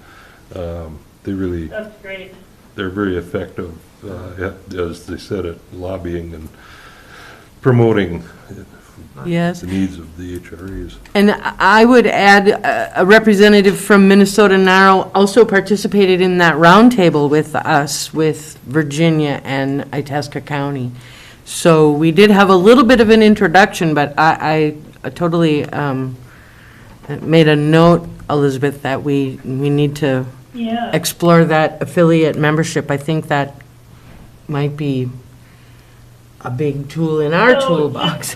they really, That's great. they're very effective, as they said, at lobbying and promoting Yes. the needs of the HRAs. And I would add, a representative from Minnesota Narrow also participated in that roundtable with us, with Virginia and Itasca County. So we did have a little bit of an introduction, but I totally made a note, Elizabeth, that we need to Yeah. explore that affiliate membership. I think that might be a big tool in our So, toolbox.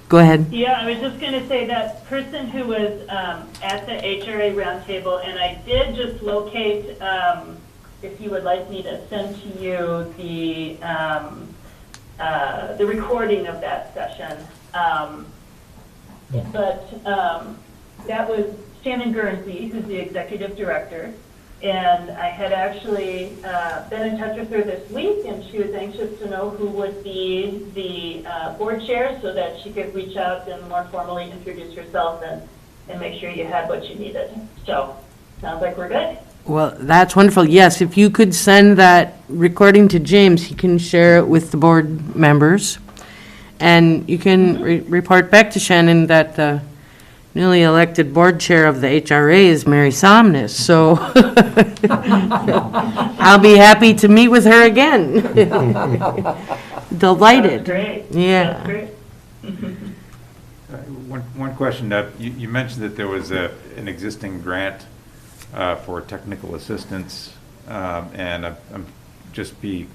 Go ahead. Yeah, I was just going to say that person who was at the HRA roundtable, and I did just locate, if you would like me to send to you the recording of that session. But that was Shannon Guernsey, who's the executive director. And I had actually been in touch with her this week, and she was anxious to know who would be the board chair so that she could reach out and more formally introduce herself and make sure you had what you needed. So, sounds like we're good. Well, that's wonderful. Yes, if you could send that recording to James, he can share it with the board members. And you can report back to Shannon that the newly elected board chair of the HRA is Mary Somnus, so I'll be happy to meet with her again. Delighted. That's great. Yeah. That's great. One question, you mentioned that there was an existing grant for technical assistance, and I'm just be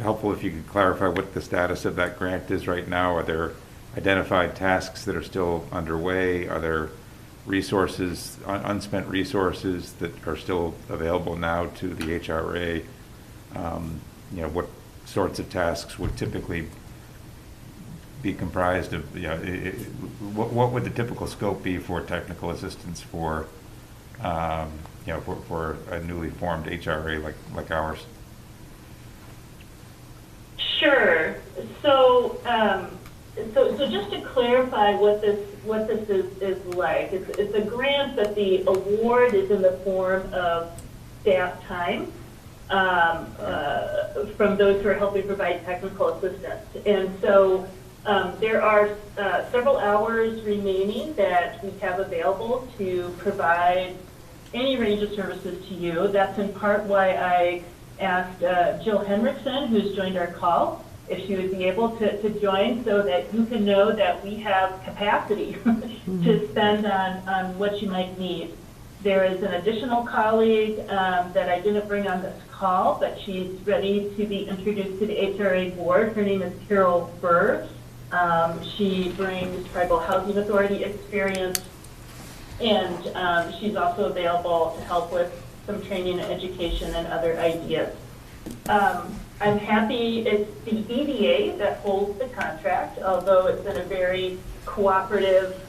helpful if you could clarify what the status of that grant is right now. Are there identified tasks that are still underway? Are there resources, unspent resources that are still available now to the HRA? What sorts of tasks would typically be comprised of, what would the typical scope be for technical assistance for, for a newly formed HRA like ours? Sure. So, so just to clarify what this is like, it's a grant, but the award is in the form of staff time from those who are helping provide technical assistance. And so there are several hours remaining that we have available to provide any range of services to you. That's in part why I asked Jill Henriksen, who's joined our call, if she would be able to join so that you can know that we have capacity to spend on what you might need. There is an additional colleague that I didn't bring on this call, but she's ready to be introduced to the HRA board. Her name is Carol Burr. She brings tribal housing authority experience, and she's also available to help with some training and education and other ideas. I'm happy it's the EDA that holds the contract, although it's been a very cooperative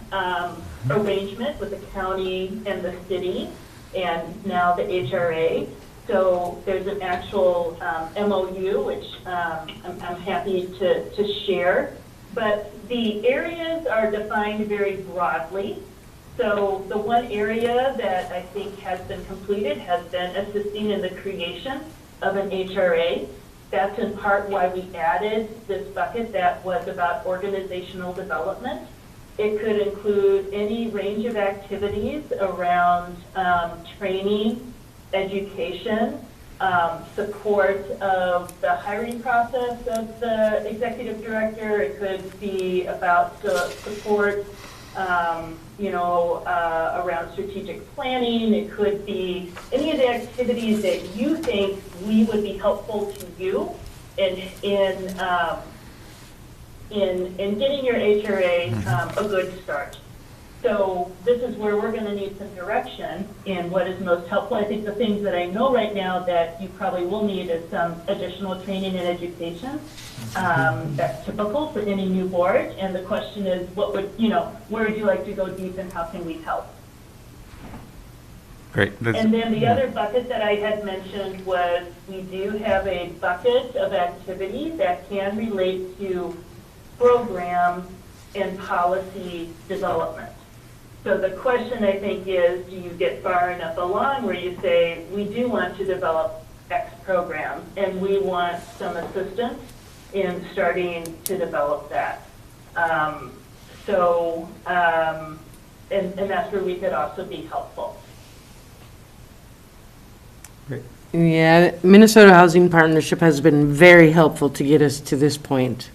arrangement with the county and the city, and now the HRA. So there's an actual MOU, which I'm happy to share. But the areas are defined very broadly. So the one area that I think has been completed has been assisting in the creation of an HRA. That's in part why we added this bucket that was about organizational development. It could include any range of activities around training, education, support of the hiring process of the executive director. It could be about support around strategic planning. It could be any of the activities that you think we would be helpful to you in getting your HRA a good start. So this is where we're going to need some direction in what is most helpful. I think the things that I know right now that you probably will need is some additional training and education. That's typical for any new board. And the question is, where would you like to go deep and how can we help? Great. And then the other bucket that I had mentioned was we do have a bucket of activities that can relate to program and policy development. So the question, I think, is, do you get far enough along where you say, we do want to develop X program, and we want some assistance in starting to develop that. And that's where we could also be helpful. Yeah, Minnesota Housing Partnership has been very helpful to get us to this point.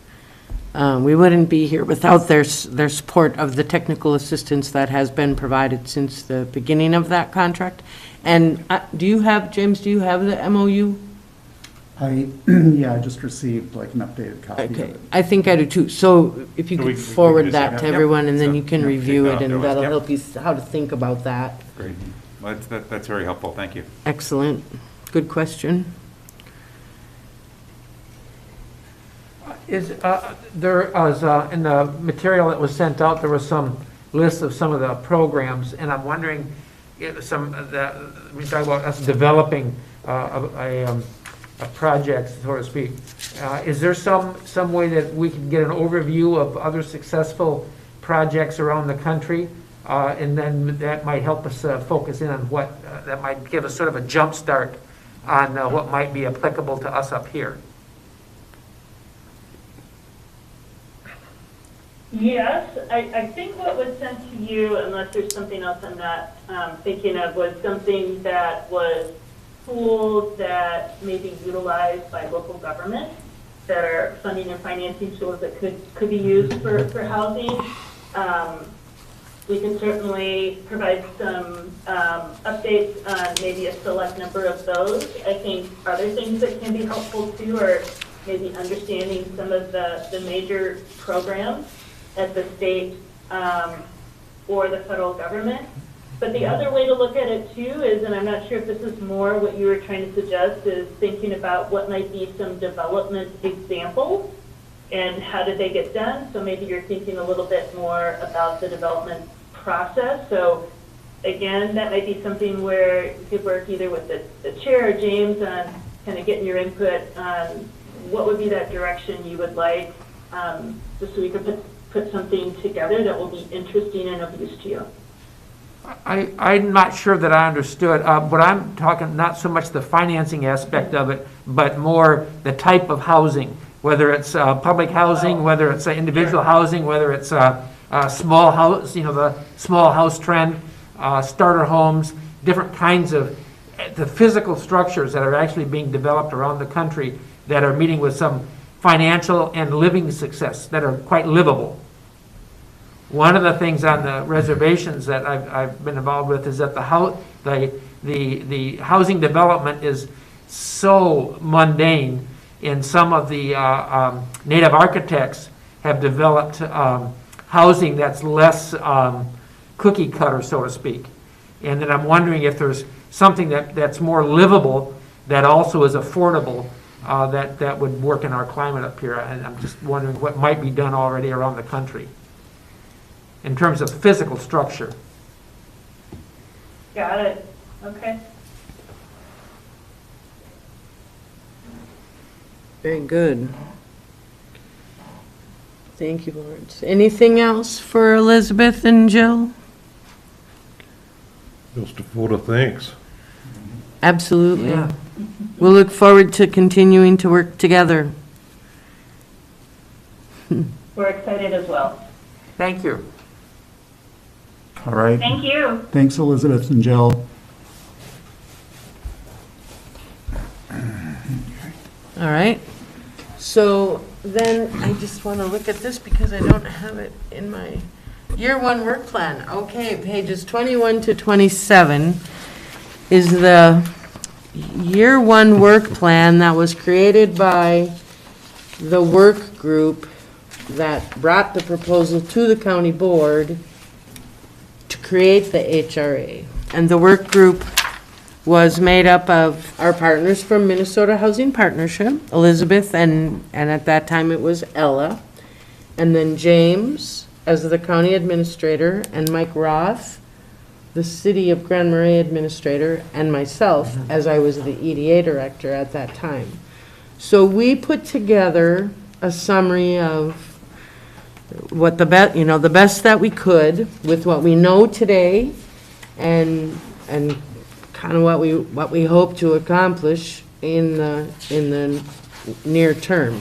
We wouldn't be here without their support of the technical assistance that has been provided since the beginning of that contract. And James, do you have the MOU? Yeah, I just received like an updated copy of Okay, it. I think I do too. So if you So could we can forward just- that to yep. everyone, and then So, you can yep, review take it, that and off there. that'll Yep. help you how to think about that. Great. Well, that's very helpful. Thank you. Excellent. Good question. There was, in the material that was sent out, there was some lists of some of the programs, and I'm wondering, if we talk about us developing a project, so to speak. Is there some way that we can get an overview of other successful projects around the country? And then that might help us focus in on what, that might give us sort of a jump start on what might be applicable to us up here. Yes, I think what was sent to you, unless there's something else I'm not thinking of, was something that was tools that may be utilized by local government that are funding and financing tools that could be used for housing. We can certainly provide some updates on maybe a select number of those. I think other things that can be helpful too are maybe understanding some of the major programs at the state or the federal government. But the other way to look at it too is, and I'm not sure if this is more what you were trying to suggest, is thinking about what might be some development examples and how did they get done. So maybe you're thinking a little bit more about the development process. So again, that might be something where you could work either with the chair or James on kind of getting your input on what would be that direction you would like, just so we could put something together that will be interesting and of use to you. I'm not sure that I understood, but I'm talking not so much the financing aspect of it, but more the type of housing, whether it's public housing, whether it's individual housing, whether it's small house, the small house trend, starter homes, different kinds of the physical structures that are actually being developed around the country that are meeting with some financial and living success that are quite livable. One of the things on the reservations that I've been involved with is that the housing development is so mundane. In some of the native architects have developed housing that's less cookie cutter, so to speak. And then I'm wondering if there's something that's more livable that also is affordable that would work in our climate up here. And I'm just wondering what might be done already around the country in terms of physical structure. Got it. Okay. Very good. Thank you, Lawrence. Anything else for Elizabeth and Jill? Just a vote of thanks. Absolutely. Yeah. We'll look forward to continuing to work together. We're excited as well. Thank you. All right. Thank you. Thanks, Elizabeth and Jill. All right. So then I just want to look at this because I don't have it in my year one work plan. Okay, pages 21 to 27 is the year one work plan that was created by the work group that brought the proposal to the county board to create the HRA. And the work group was made up of our partners from Minnesota Housing Partnership, Elizabeth, and at that time it was Ella, and then James as the county administrator, and Mike Roth, the city of Grand Marais administrator, and myself as I was the EDA director at that time. So we put together a summary of what the best that we could with what we know today, and kind of what we hope to accomplish in the near term.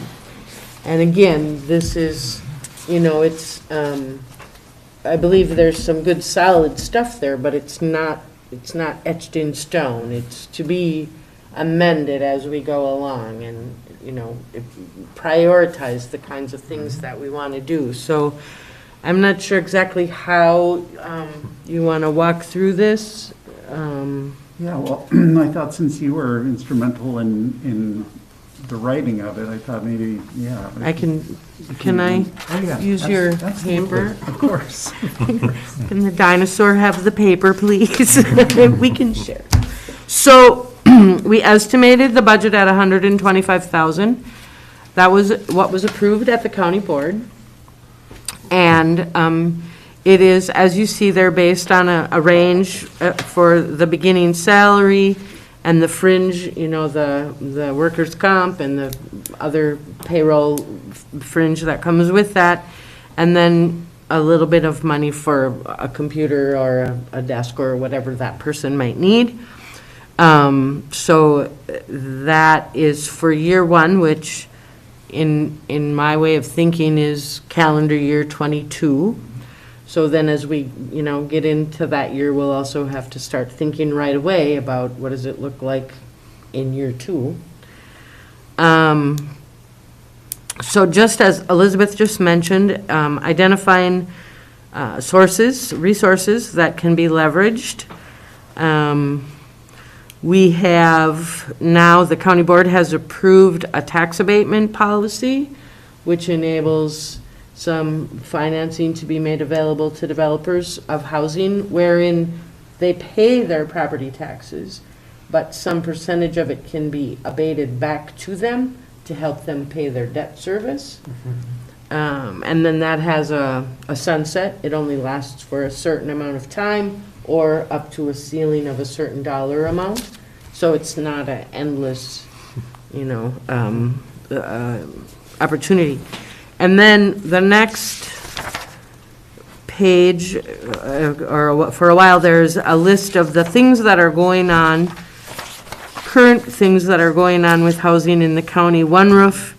And again, this is, it's, I believe there's some good solid stuff there, but it's not etched in stone. It's to be amended as we go along and, prioritize the kinds of things that we want to do. So I'm not sure exactly how you want to walk through this. Yeah, well, I thought since you were instrumental in the writing of it, I thought maybe, yeah. Can I Oh, yeah, use your absolutely. paper? Of course. Can the dinosaur have the paper, please? We can share. So we estimated the budget at $125,000. That was what was approved at the county board. And it is, as you see there, based on a range for the beginning salary and the fringe, the workers' comp and the other payroll fringe that comes with that, and then a little bit of money for a computer or a desk or whatever that person might need. So that is for year one, which in my way of thinking is calendar year 22. So then as we, get into that year, we'll also have to start thinking right away about what does it look like in year two. So just as Elizabeth just mentioned, identifying resources that can be leveraged. We have now, the county board has approved a tax abatement policy, which enables some financing to be made available to developers of housing wherein they pay their property taxes, but some percentage of it can be abated back to them to help them pay their debt service. And then that has a sunset. It only lasts for a certain amount of time or up to a ceiling of a certain dollar amount. So it's not an endless, opportunity. And then the next page, or for a while, there's a list of the things that are going on, current things that are going on with housing in the county. One Roof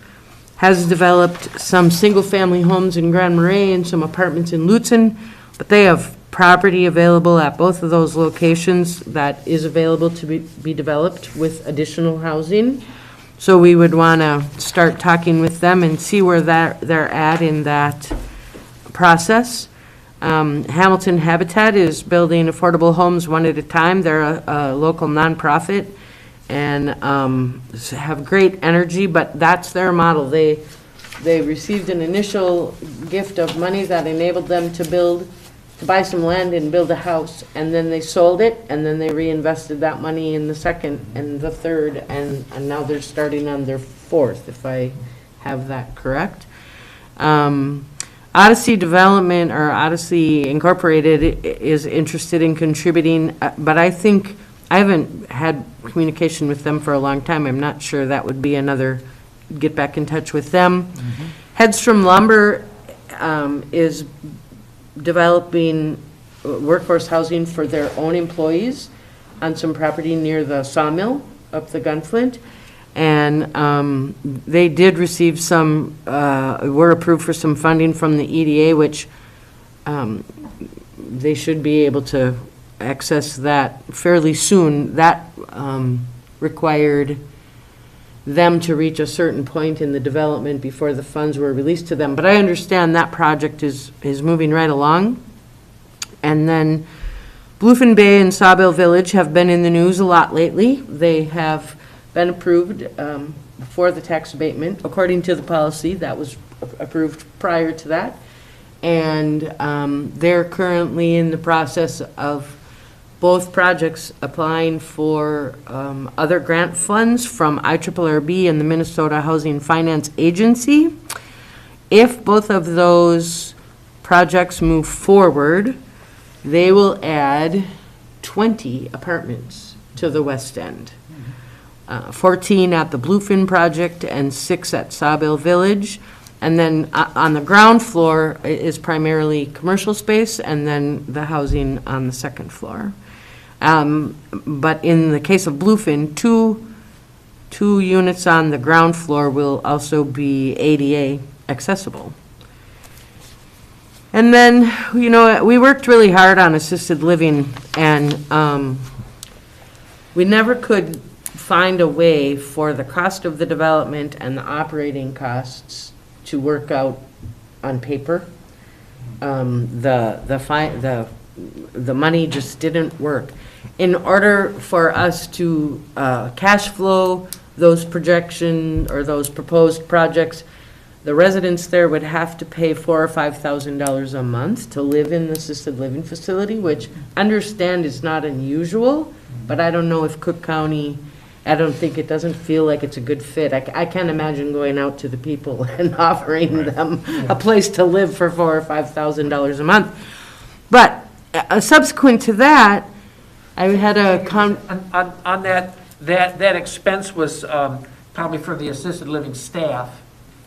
has developed some single-family homes in Grand Marais and some apartments in Lutzen, but they have property available at both of those locations that is available to be developed with additional housing. So we would want to start talking with them and see where they're at in that process. Hamilton Habitat is building affordable homes one at a time. They're a local nonprofit and have great energy, but that's their model. They received an initial gift of money that enabled them to buy some land and build a house, and then they sold it, and then they reinvested that money in the second and the third, and now they're starting on their fourth, if I have that correct. Odyssey Development, or Odyssey Incorporated, is interested in contributing, but I think, I haven't had communication with them for a long time. I'm not sure that would be another, get back in touch with them. Mm-hmm. Hedstrom Lumber is developing workforce housing for their own employees on some property near the sawmill up the Gunflint. And they did receive some, were approved for some funding from the EDA, which they should be able to access that fairly soon. That required them to reach a certain point in the development before the funds were released to them. But I understand that project is moving right along. And then Bluefin Bay and Sawmill Village have been in the news a lot lately. They have been approved for the tax abatement according to the policy that was approved prior to that. And they're currently in the process of both projects applying for other grant funds from IRRB and the Minnesota Housing Finance Agency. If both of those projects move forward, they will add 20 apartments to the West End. 14 at the Bluefin project and 6 at Sawmill Village. And then on the ground floor is primarily commercial space, and then the housing on the second floor. But in the case of Bluefin, 2 2 units on the ground floor will also be ADA accessible. And then, you know, we worked really hard on assisted living, and we never could find a way for the cost of the development and the operating costs to work out on paper. The money just didn't work. In order for us to cash flow those projection or those proposed projects, the residents there would have to pay $4,000 or $5,000 a month to live in the assisted living facility, which understand is not unusual, but I don't know if Cook County, I don't think, it doesn't feel like it's a good fit. I can't imagine going out to the people and offering them a place to live for $4,000 or $5,000 a month. But subsequent to that, I had a On that expense was probably for the assisted living staff,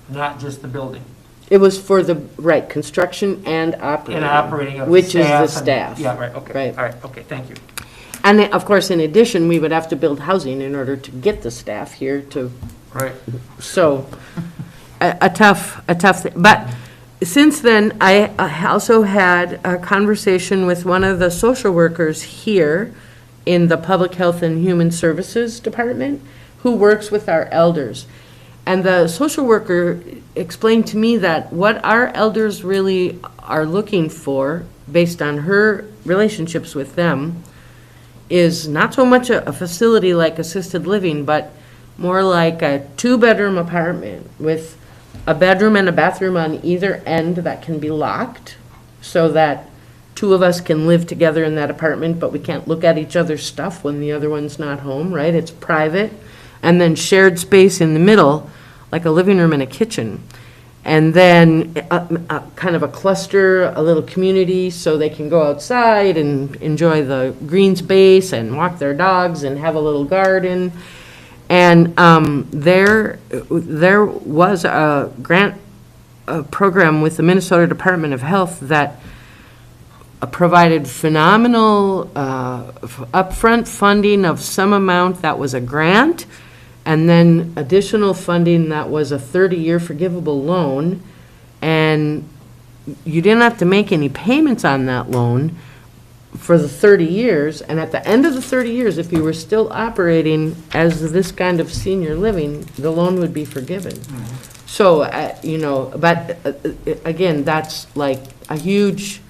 not just the building. it was for the, right, construction and operating. And operating of the which is the staff and- staff. Yeah, right, okay, Right. all right, okay, thank you. And then, of course, in addition, we would have to build housing in order to get the staff here to, Right. so, a tough thing. But since then, I also had a conversation with one of the social workers here in the Public Health and Human Services Department, who works with our elders. And the social worker explained to me that what our elders really are looking for, based on her relationships with them, is not so much a facility like assisted living, but more like a 2-bedroom apartment with a bedroom and a bathroom on either end that can be locked, so that 2 of us can live together in that apartment, but we can't look at each other's stuff when the other one's not home, right? It's private. And then shared space in the middle, like a living room and a kitchen. And then a kind of a cluster, a little community, so they can go outside and enjoy the green space and walk their dogs and have a little garden. And there was a grant program with the Minnesota Department of Health that provided phenomenal upfront funding of some amount that was a grant, and then additional funding that was a 30-year forgivable loan, and you didn't have to make any payments on that loan for the 30 years, and at the end of the 30 years, if you were still operating as this kind of senior living, the loan would be forgiven. So, you know, but again, that's like a huge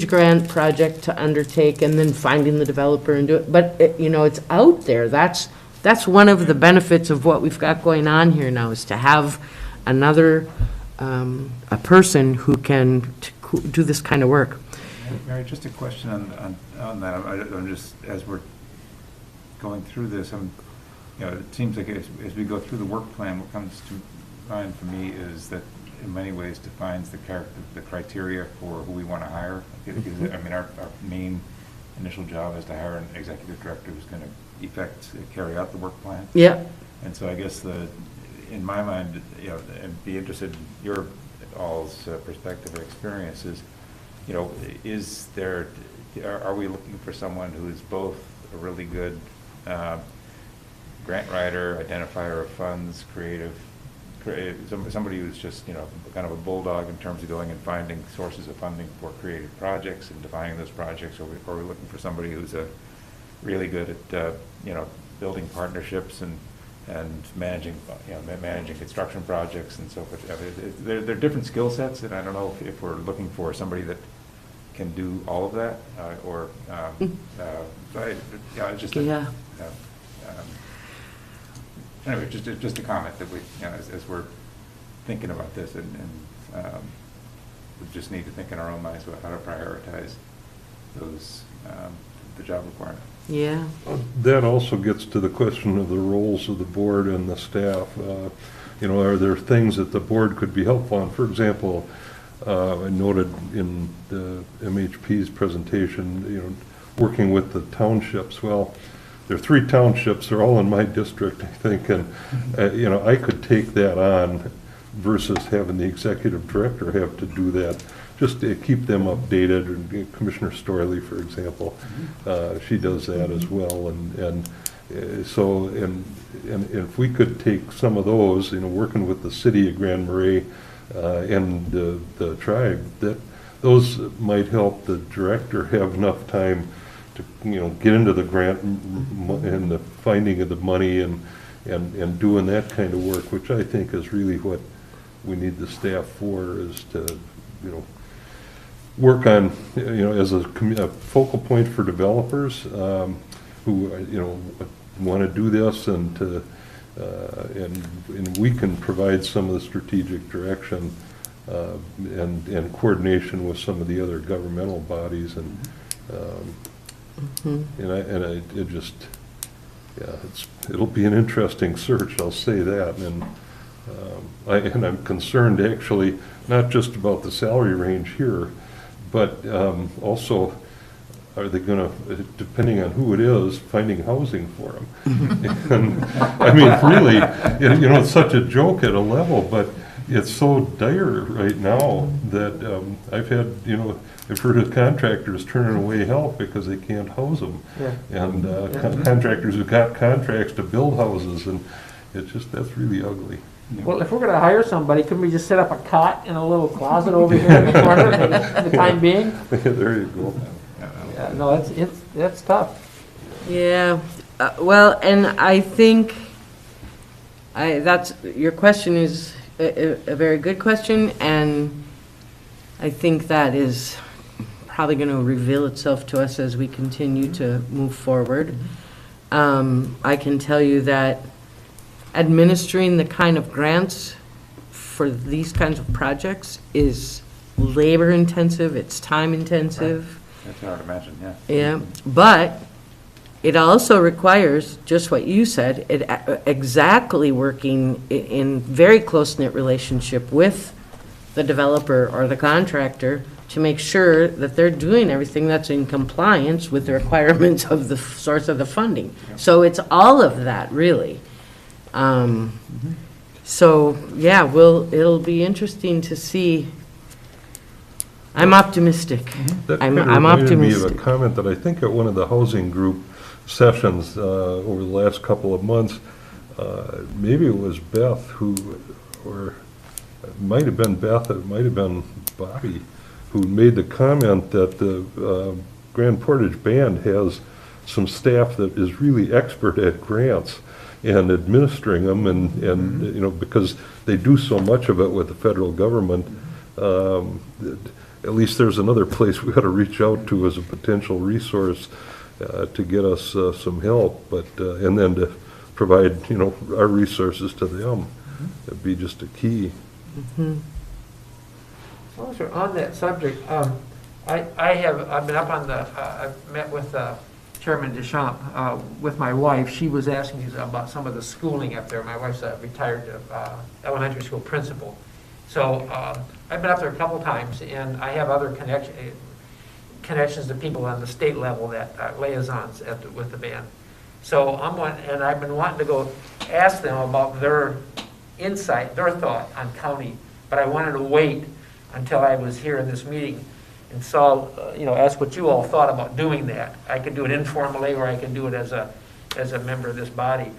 grant project to undertake, and then finding the developer and do it. But, you know, it's out there. That's one of the benefits of what we've got going on here now, is to have another, a person who can do this kind of work. Mary, just a question on that. I'm just, as we're going through this, you know, it seems like as we go through the work plan, what comes to mind for me is that in many ways defines the criteria for who we want to hire. I mean, our main initial job is to hire an executive director who's going to carry out the work plan. Yeah. And so I guess in my mind, you know, and be interested in your all's perspective and experiences, you know, are we looking for someone who's both a really good grant writer, identifier of funds, somebody who's just, you know, kind of a bulldog in terms of going and finding sources of funding for creative projects and defining those projects, or are we looking for somebody who's really good at, you know, building partnerships and managing construction projects and so forth? I mean, they're different skill sets, and I don't know if we're looking for somebody that can do all of that, anyway, just a comment that we, you know, as we're thinking about this, and we just need to think in our own minds about how to prioritize those, the job requirement. Yeah. That also gets to the question of the roles of the board and the staff. You know, are there things that the board could be helpful on? For example, I noted in the MHP's presentation, you know, working with the townships. Well, there are 3 townships, they're all in my district, I think, and, you know, I could take that on versus having the executive director have to do that, just to keep them updated. And Commissioner Storley, for example, she does that as well, and So, and if we could take some of those, working with the city of Grand Marais and the tribe, those might help the director have enough time to, get into the grant and the finding of the money and doing that kind of work, which I think is really what we need the staff for, is to, work on, as a focal point for developers who, want to do this, and we can provide some of the strategic direction and coordination with some of the other governmental bodies, and it'll be an interesting search, I'll say that, and I'm concerned actually not just about the salary range here, but also, are they going to, depending on who it is, finding housing for them? And, I mean, really, it's such a joke at a level, but it's so dire right now that I've heard of contractors turning away help because they can't house them. Yeah. And contractors who've got contracts to build houses, and that's really ugly. Well, if we're gonna hire somebody, couldn't we just set up a cot in a little closet over here in the corner for the time being? There you go. Yeah, no, that's tough. Yeah, well, and I think your question is a very good question, and I think that is probably going to reveal itself to us as we continue to move forward. I can tell you that administering the kind of grants for these kinds of projects is labor intensive, it's time intensive. That's hard to imagine, yeah. Yeah, but it also requires, just what you said, exactly working in very close-knit relationship with the developer or the contractor to make sure that they're doing everything that's in compliance with the requirements of the source of the funding. So it's all of that, really. So, yeah, it'll be interesting to see. I'm optimistic. That I'm kind of reminded me of optimistic. a comment that I think at one of the housing group sessions over the last couple of months, maybe it was Beth or it might have been Beth, it might have been Bobby, who made the comment that the Grand Portage Band has some staff that is really expert at grants and administering them, and because they do so much of it with the federal government. At least there's another place we ought to reach out to as a potential resource to get us some help, but and then to provide our resources to them. That'd be just a key. As long as we're on that subject, I've been up on I've met with Chairman Deschamps with my wife. She was asking me about some of the schooling up there. My wife's a retired elementary school principal. So I've been up there a couple times, and I have other connections to people on the state level that liaisons with the band. So I've been wanting to go ask them about their insight, their thought on county, but I wanted to wait until I was here in this meeting and saw, ask what you all thought about doing that. I could do it informally, or I could do it as a member of this body.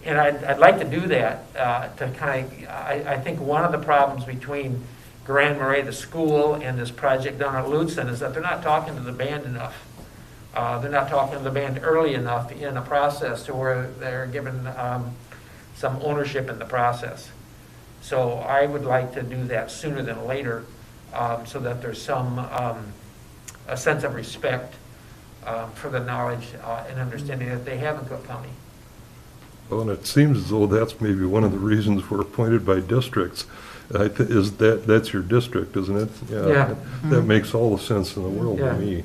And I'd like to do that to kind of, I think one of the problems between Grand Marais, the school, and this project down at Lutzen is that they're not talking to the band enough. They're not talking to the band early enough in the process to where they're given some ownership in the process. So I would like to do that sooner than later, so that there's some a sense of respect for the knowledge and understanding that they have in Cook County. Well, and it seems as though that's maybe one of the reasons we're appointed by districts. Is that's your district, isn't it? Yeah. That makes all the sense in the world Yeah. to me,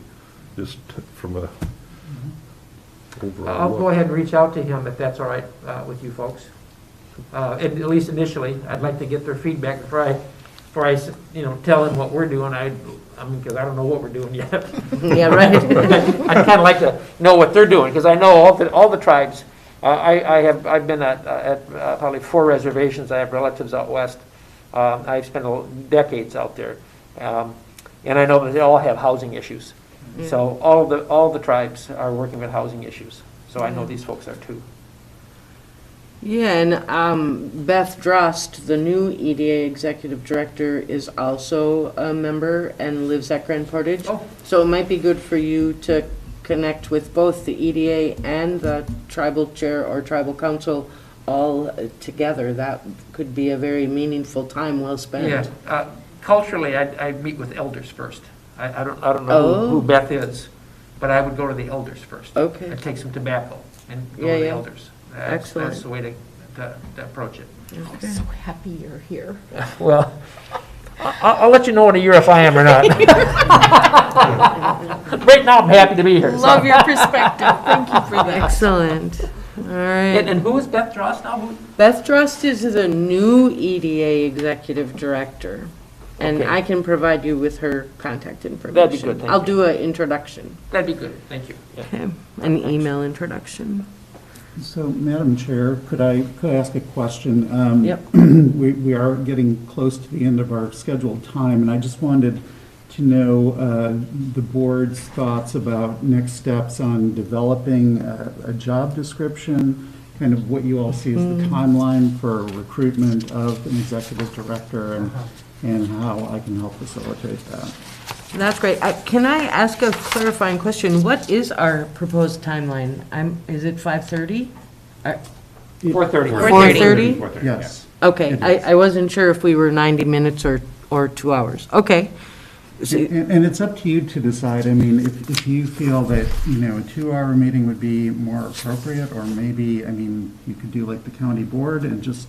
just from a overall I'll look. go ahead and reach out to him if that's all right with you folks. At least initially, I'd like to get their feedback before I tell them what we're doing. I mean, because I don't know what we're doing yet. Yeah, right. I'd kind of like to know what they're doing, because I know all the tribes. I've been at probably 4 reservations. I have relatives out west. I've spent decades out there, and I know that they all have housing issues. So all the tribes are working with housing issues. So I know these folks are too. Yeah, and Beth Drost, the new EDA Executive Director, is also a member and lives at Grand Portage. Oh. So it might be good for you to connect with both the EDA and the tribal chair or tribal council all together. That could be a very meaningful time well spent. Yeah, culturally, I meet with elders first. I don't know who Beth is, but I would go to the elders first. Okay. I'd take some tobacco and go Yeah, to the yeah. elders. Excellent. That's the way to approach it. I'm so happy you're here. Well, I'll let you know in a year if I am or not. Right now, I'm happy to be here. so. Love your perspective. Thank you for that. Excellent. All right. And who is Beth Drost now? Beth Drost is the new EDA Executive Director, and Okay. I can provide you with her contact information. That'd be good, thank I'll you. do an introduction, That'd be good, thank you. Yeah. okay, an email introduction. So, Madam Chair, could I ask a question? Yep. We are getting close to the end of our scheduled time, and I just wanted to know the board's thoughts about next steps on developing a job description, kind of what you all see as the timeline for recruitment of an executive director, and how I can help facilitate that. That's great. Can I ask a clarifying question? What is our proposed timeline? Is it 5:30? 4:30. 4:30? Yes. Okay, It is. I wasn't sure if we were 90 minutes or 2 hours. Okay. So- And it's up to you to decide. I mean, if you feel that, a 2-hour meeting would be more appropriate, or maybe, you could do like the county board and just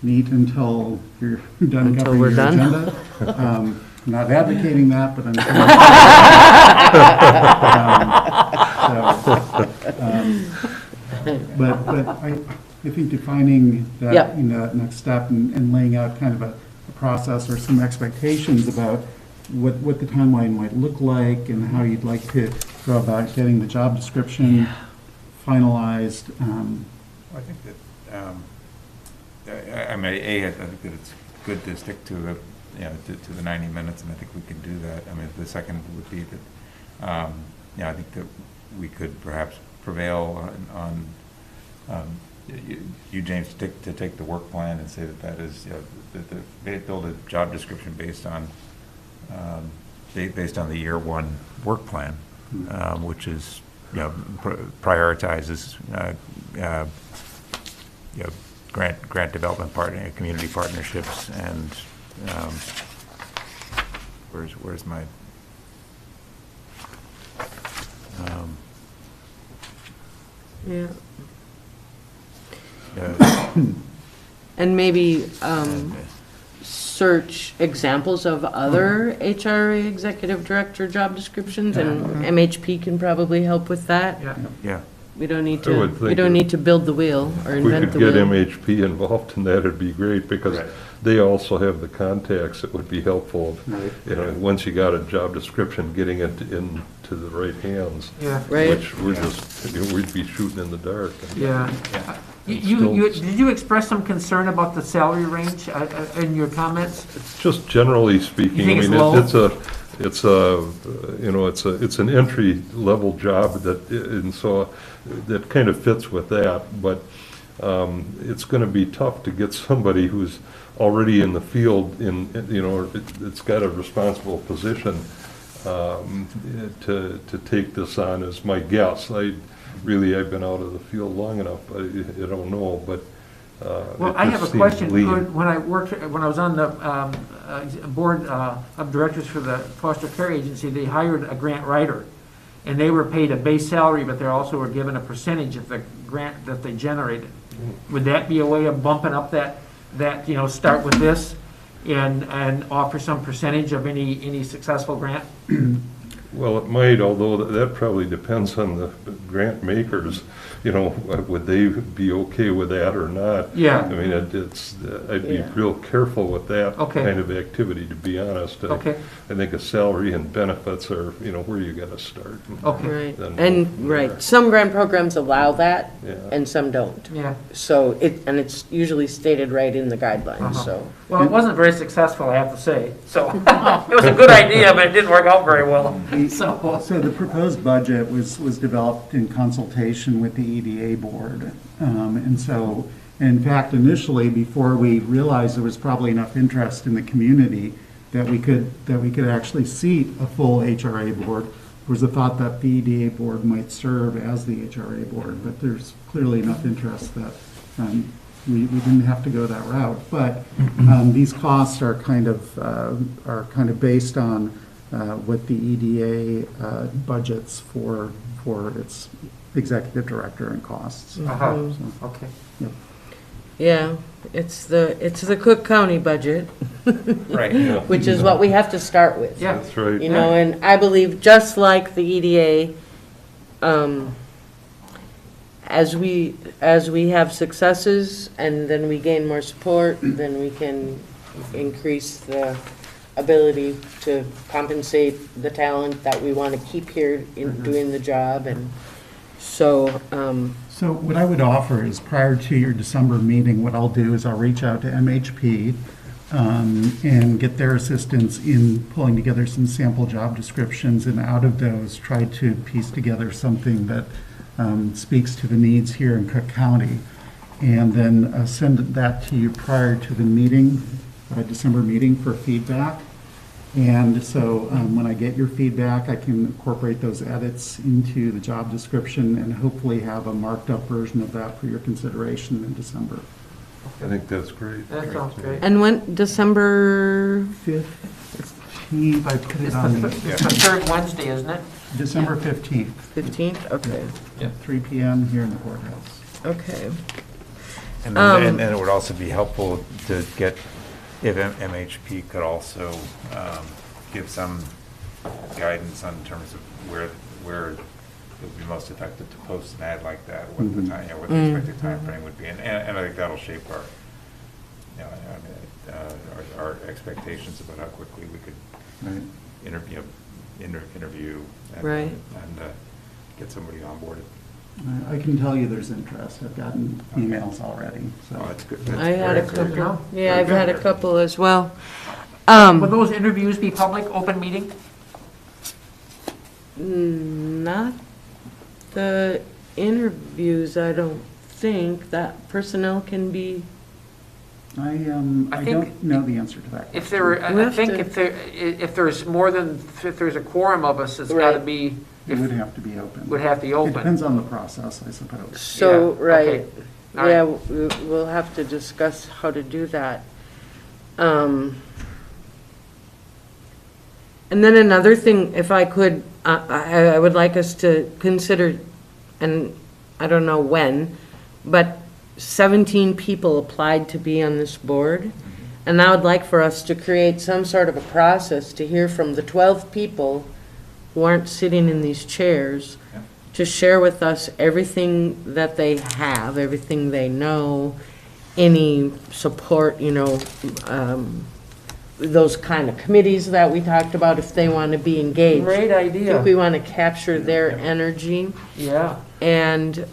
meet until you're done Until covering we're your done. agenda. I'm not advocating that, but but I think defining that, Yep. next step and laying out kind of a process or some expectations about what the timeline might look like and how you'd like to go about getting the job description finalized. I think that, I think that it's good to stick to the, to the 90 minutes, and I think we can do that. The second would be that, I think that we could perhaps prevail on you, James, to take the work plan and say that is, that build a job description based on the year one work plan, which is, prioritizes, grant development partner, community partnerships, and where's my Yeah. And maybe search examples of other HRA executive director job descriptions, and MHP can probably help with that. yeah. We don't need I would to, think we don't need to build the wheel or If we invent could the get wheel. MHP involved in that, it'd be great, because they also have the contacts that would be helpful. Right. Once you got a job description, getting it into the right hands. Yeah. Right. Which we're just, we'd be shooting in the dark. Yeah. Did you express some concern about the salary range in your comments? Just generally speaking, You think it's low? it's an entry level job that kind of fits with that, but it's going to be tough to get somebody who's already in the field it's got a responsible position to take this on, is my guess. I've been out of the field long enough, I don't know, but Well, it I just have a seems question. lean. When I was on the board of directors for the foster care agency, they hired a grant writer, and they were paid a base salary, but they also were given a percentage of the grant that they generated. Would that be a way of bumping up that start with this and offer some percentage of any successful grant? Well, it might, although that probably depends on the grant makers. Would they be okay with that or not? Yeah. I'd be real careful with that Okay. kind of activity, to be honest. Okay. I think a salary and benefits are, where you gotta start. Okay. Right, Then and, from right, there. some grant programs allow that, Yeah. and some don't. Yeah. So it's usually stated right in the guidelines, Uh-huh. so. Well, it wasn't very successful, I have to say. So it was a good idea, but it didn't work out very well. So the proposed budget was developed in consultation with the EDA board. And so, in fact, initially, before we realized there was probably enough interest in the community that we could actually seat a full HRA board, there was a thought that the EDA board might serve as the HRA board, but there's clearly enough interest that we didn't have to go that route. But these costs are kind of based on what the EDA budgets for its executive director and costs. Uh-huh. Okay. Yep. Yeah, it's the Cook County budget, Right. Yeah. which is what we have to start with. Yeah. That's right. You know, and I believe just like the EDA, as we have successes and then we gain more support, then we can increase the ability to compensate the talent that we want to keep here in doing the job. And so, So what I would offer is prior to your December meeting, what I'll do is I'll reach out to MHP and get their assistance in pulling together some sample job descriptions, and out of those, try to piece together something that speaks to the needs here in Cook County. And then send that to you prior to the meeting, December meeting, for feedback. And so when I get your feedback, I can incorporate those edits into the job description and hopefully have a marked up version of that for your consideration in December. I think that's great. That sounds great. and when, December, 15th, I put it It's on the third Wednesday, isn't it? December 15th, 15th? Okay, 3 PM here in the courthouse. okay. And it would also be helpful to get, if MHP could also give some guidance on terms of where it would be most effective to post an ad like that, what the time, what the expected time frame would be, and I think that'll shape our, our expectations about how quickly we could Right. interview and, Right. and get somebody onboarded. I can tell you there's interest. I've gotten emails already, so. Oh, that's good. I had a That's very couple, good. yeah, Very I've had a good. couple as well. Will those interviews be public, open meeting? Not the interviews, I don't think. That personnel can be, I I think don't know the answer to that. If there, We I have think to- if there's more than, if there's a quorum of us, it's got to Right. be, It would have to be open. would have to be It open. depends on the process, I suppose. so, Yeah, right. okay. All Yeah, right. we'll have to discuss how to do that. And then another thing, if I could, I would like us to consider, and I don't know when, but 17 people applied to be on this board. And I would like for us to create some sort of a process to hear from the 12 people who aren't sitting in these chairs, Yeah. to share with us everything that they have, everything they know, any support, those kind of committees that we talked about, if they want to be engaged. Great I think we idea. want to capture their energy, Yeah. and,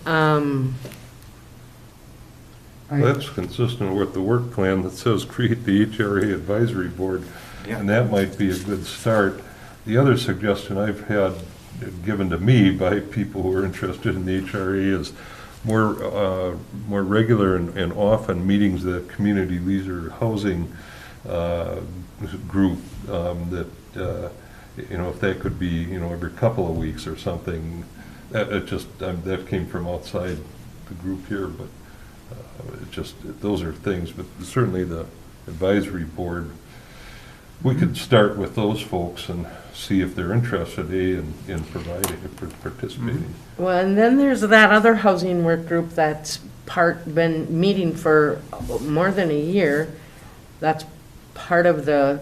That's consistent with the work plan that says create the HRA advisory board, Yeah. and that might be a good start. The other suggestion I've had given to me by people who are interested in the HRA is more regular and often meetings that community leisure housing group, that, if that could be, every couple of weeks or something. That came from outside the group here, but those are things, but certainly the advisory board, we could start with those folks and see if they're interested, in participating. well, and then there's that other housing work group that's been meeting for more than a year. That's part of the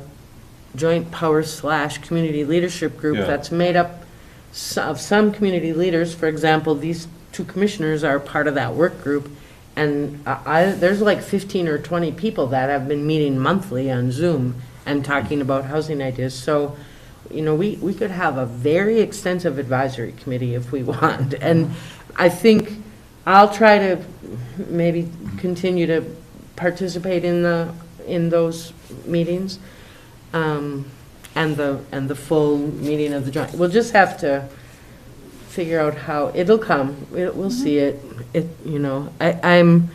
Joint Powers / Community Leadership Group Yeah. that's made up of some community leaders. For example, these two commissioners are part of that work group. And there's like 15 or 20 people that have been meeting monthly on Zoom and talking about housing ideas. So, we could have a very extensive advisory committee if we want. And I think I'll try to maybe continue to participate in those meetings. and the full meeting of the joint. We'll just have to figure out how, it'll come, we'll see it. I'm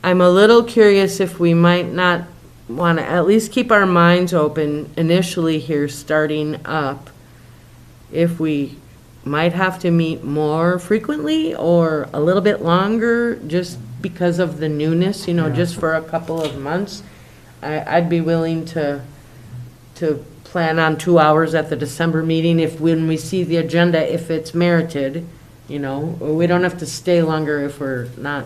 a little curious if we might not want to at least keep our minds open initially here, starting up, if we might have to meet more frequently or a little bit longer, just because of the newness, just for a couple of months. I'd be willing to plan on 2 hours at the December meeting when we see the agenda, if it's merited, we don't have to stay longer if we're not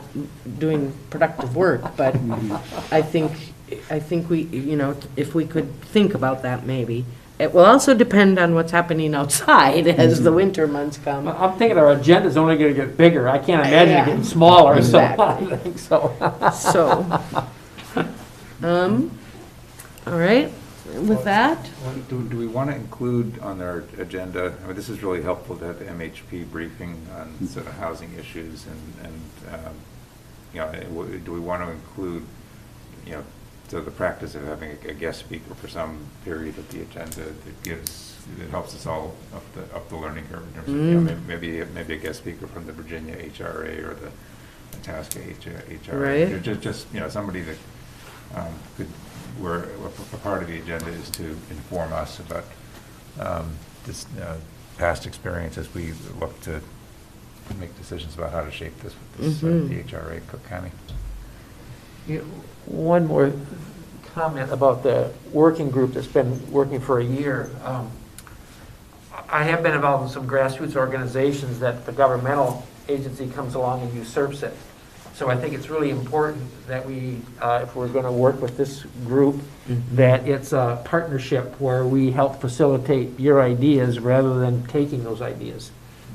doing productive work, but I think we, if we could think about that maybe. It will also depend on what's happening outside as the winter months come. I'm thinking our agenda's only gonna get bigger. I can't imagine it getting smaller, Exactly. so I think so. All right, with that, Do we want to include on our agenda, this is really helpful to have the MHP briefing on sort of housing issues do we want to include, so the practice of having a guest speaker for some period of the agenda that helps us all up the learning curve in terms of, maybe a guest speaker from the Virginia HRA or the Itasca HRA. Right. Just somebody that where a part of the agenda is to inform us about this past experience as we look to make decisions about how to shape the HRA Cook County. One more comment about the working group that's been working for a year. I have been involved in some grassroots organizations that the governmental agency comes along and usurps it. So I think it's really important that we, if we're going to work with this group, that it's a partnership where we help facilitate your ideas rather than taking those ideas.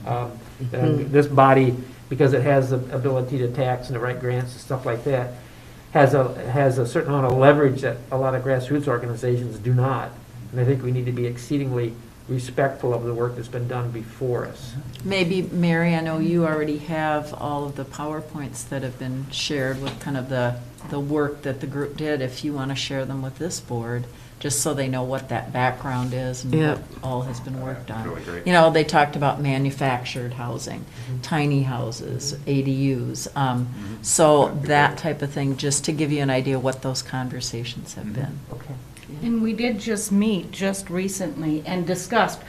And this body, because it has the ability to tax and to write grants and stuff like that, has a certain amount of leverage that a lot of grassroots organizations do not. And I think we need to be exceedingly respectful of the work that's been done before us. Maybe, Mary, I know you already have all of the PowerPoints that have been shared with kind of the work that the group did, if you want to share them with this board, just so they know what that background is and what all has been worked on. Really great. They talked about manufactured housing, tiny houses, ADUs. So that type of thing, just to give you an idea what those conversations have been. Okay. And we did just meet just recently and discussed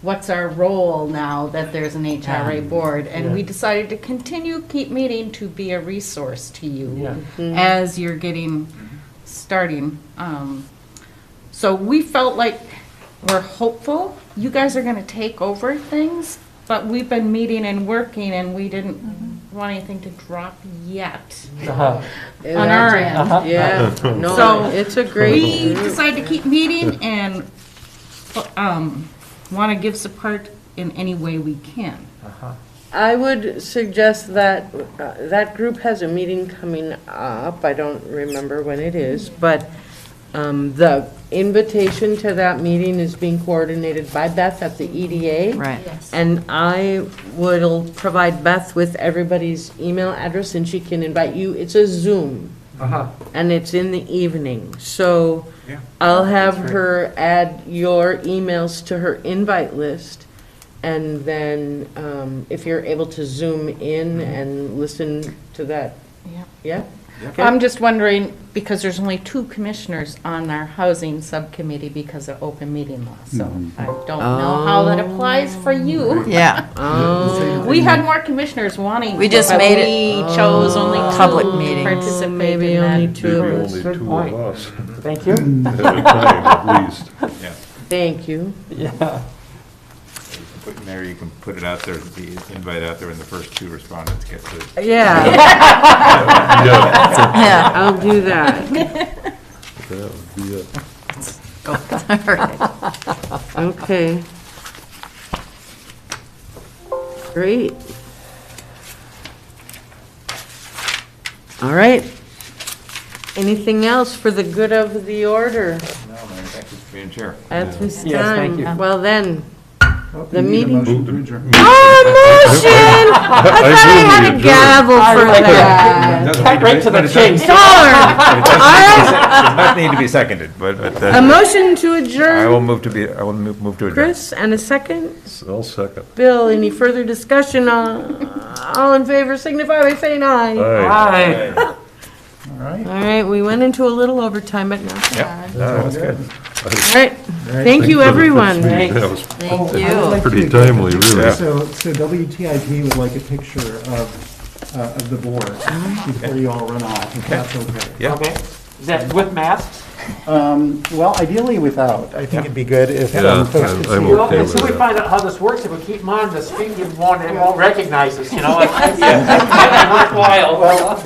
what's our role now that there's an HRA board. And we decided to keep meeting to be a resource to you as you're starting. So we felt like we're hopeful. You guys are going to take over things, but we've been meeting and working and we didn't want anything to drop yet on our end. Yeah, no, So it's a great. We decided to keep meeting and want to give support in any way we can. I would suggest that that group has a meeting coming up. I don't remember when it is, but the invitation to that meeting is being coordinated by Beth at the EDA. Right. And I will provide Beth with everybody's email address and she can invite you. It's a Zoom. And it's in the evening. So I'll have her add your emails to her invite list. And then if you're able to Zoom in and listen to that. Yeah? Okay. I'm just wondering, because there's only 2 commissioners on our housing subcommittee because of open meeting law. So I don't know how that applies for you. Yeah. We had more commissioners wanting. We just but made we chose only 2 public to meetings. participate Maybe in only that. 2 Maybe of only us. 2 Good point. of us, Thank you. at a time at least. Thank you. Yeah. Mary, you can put it out there, the invite out there, and the first 2 respondents get to. Yeah, Yeah. I'll do that. That would be it. All right. Okay. Great. All right. Anything else for the good of the order No, man, thank you for being chair. at this time? Yes, thank you. Well then, The You need a meeting- motion to adjourn. Motion! I thought I had a gavel for that. Doesn't Cut need to right be- to the but it chase. doesn't- Darn! but it doesn't All need to be right. sec- Does not need to be seconded, but. A motion to I will adjourn, move to adjourn. Chris, and a second. I'll second. Bill, any further discussion? All in favor signify by saying aye. Aye. Hi. All right. All right, we went into a little overtime, but not Yep, bad. no, that's good. All right, thank you, for the everyone. fixed meeting. That was Thank I would you. like pretty to get a timely, picture. really. So WTIP would like a picture of the board before you all run off, if that's okay. Yeah. Okay. Is that with masks? Well, ideally without. I think it'd be good if Yeah, folks could I'm see. Well, okay until with we that. find out how this works, if we keep them on the screen, it won't recognize us, you know? It's worthwhile. Well,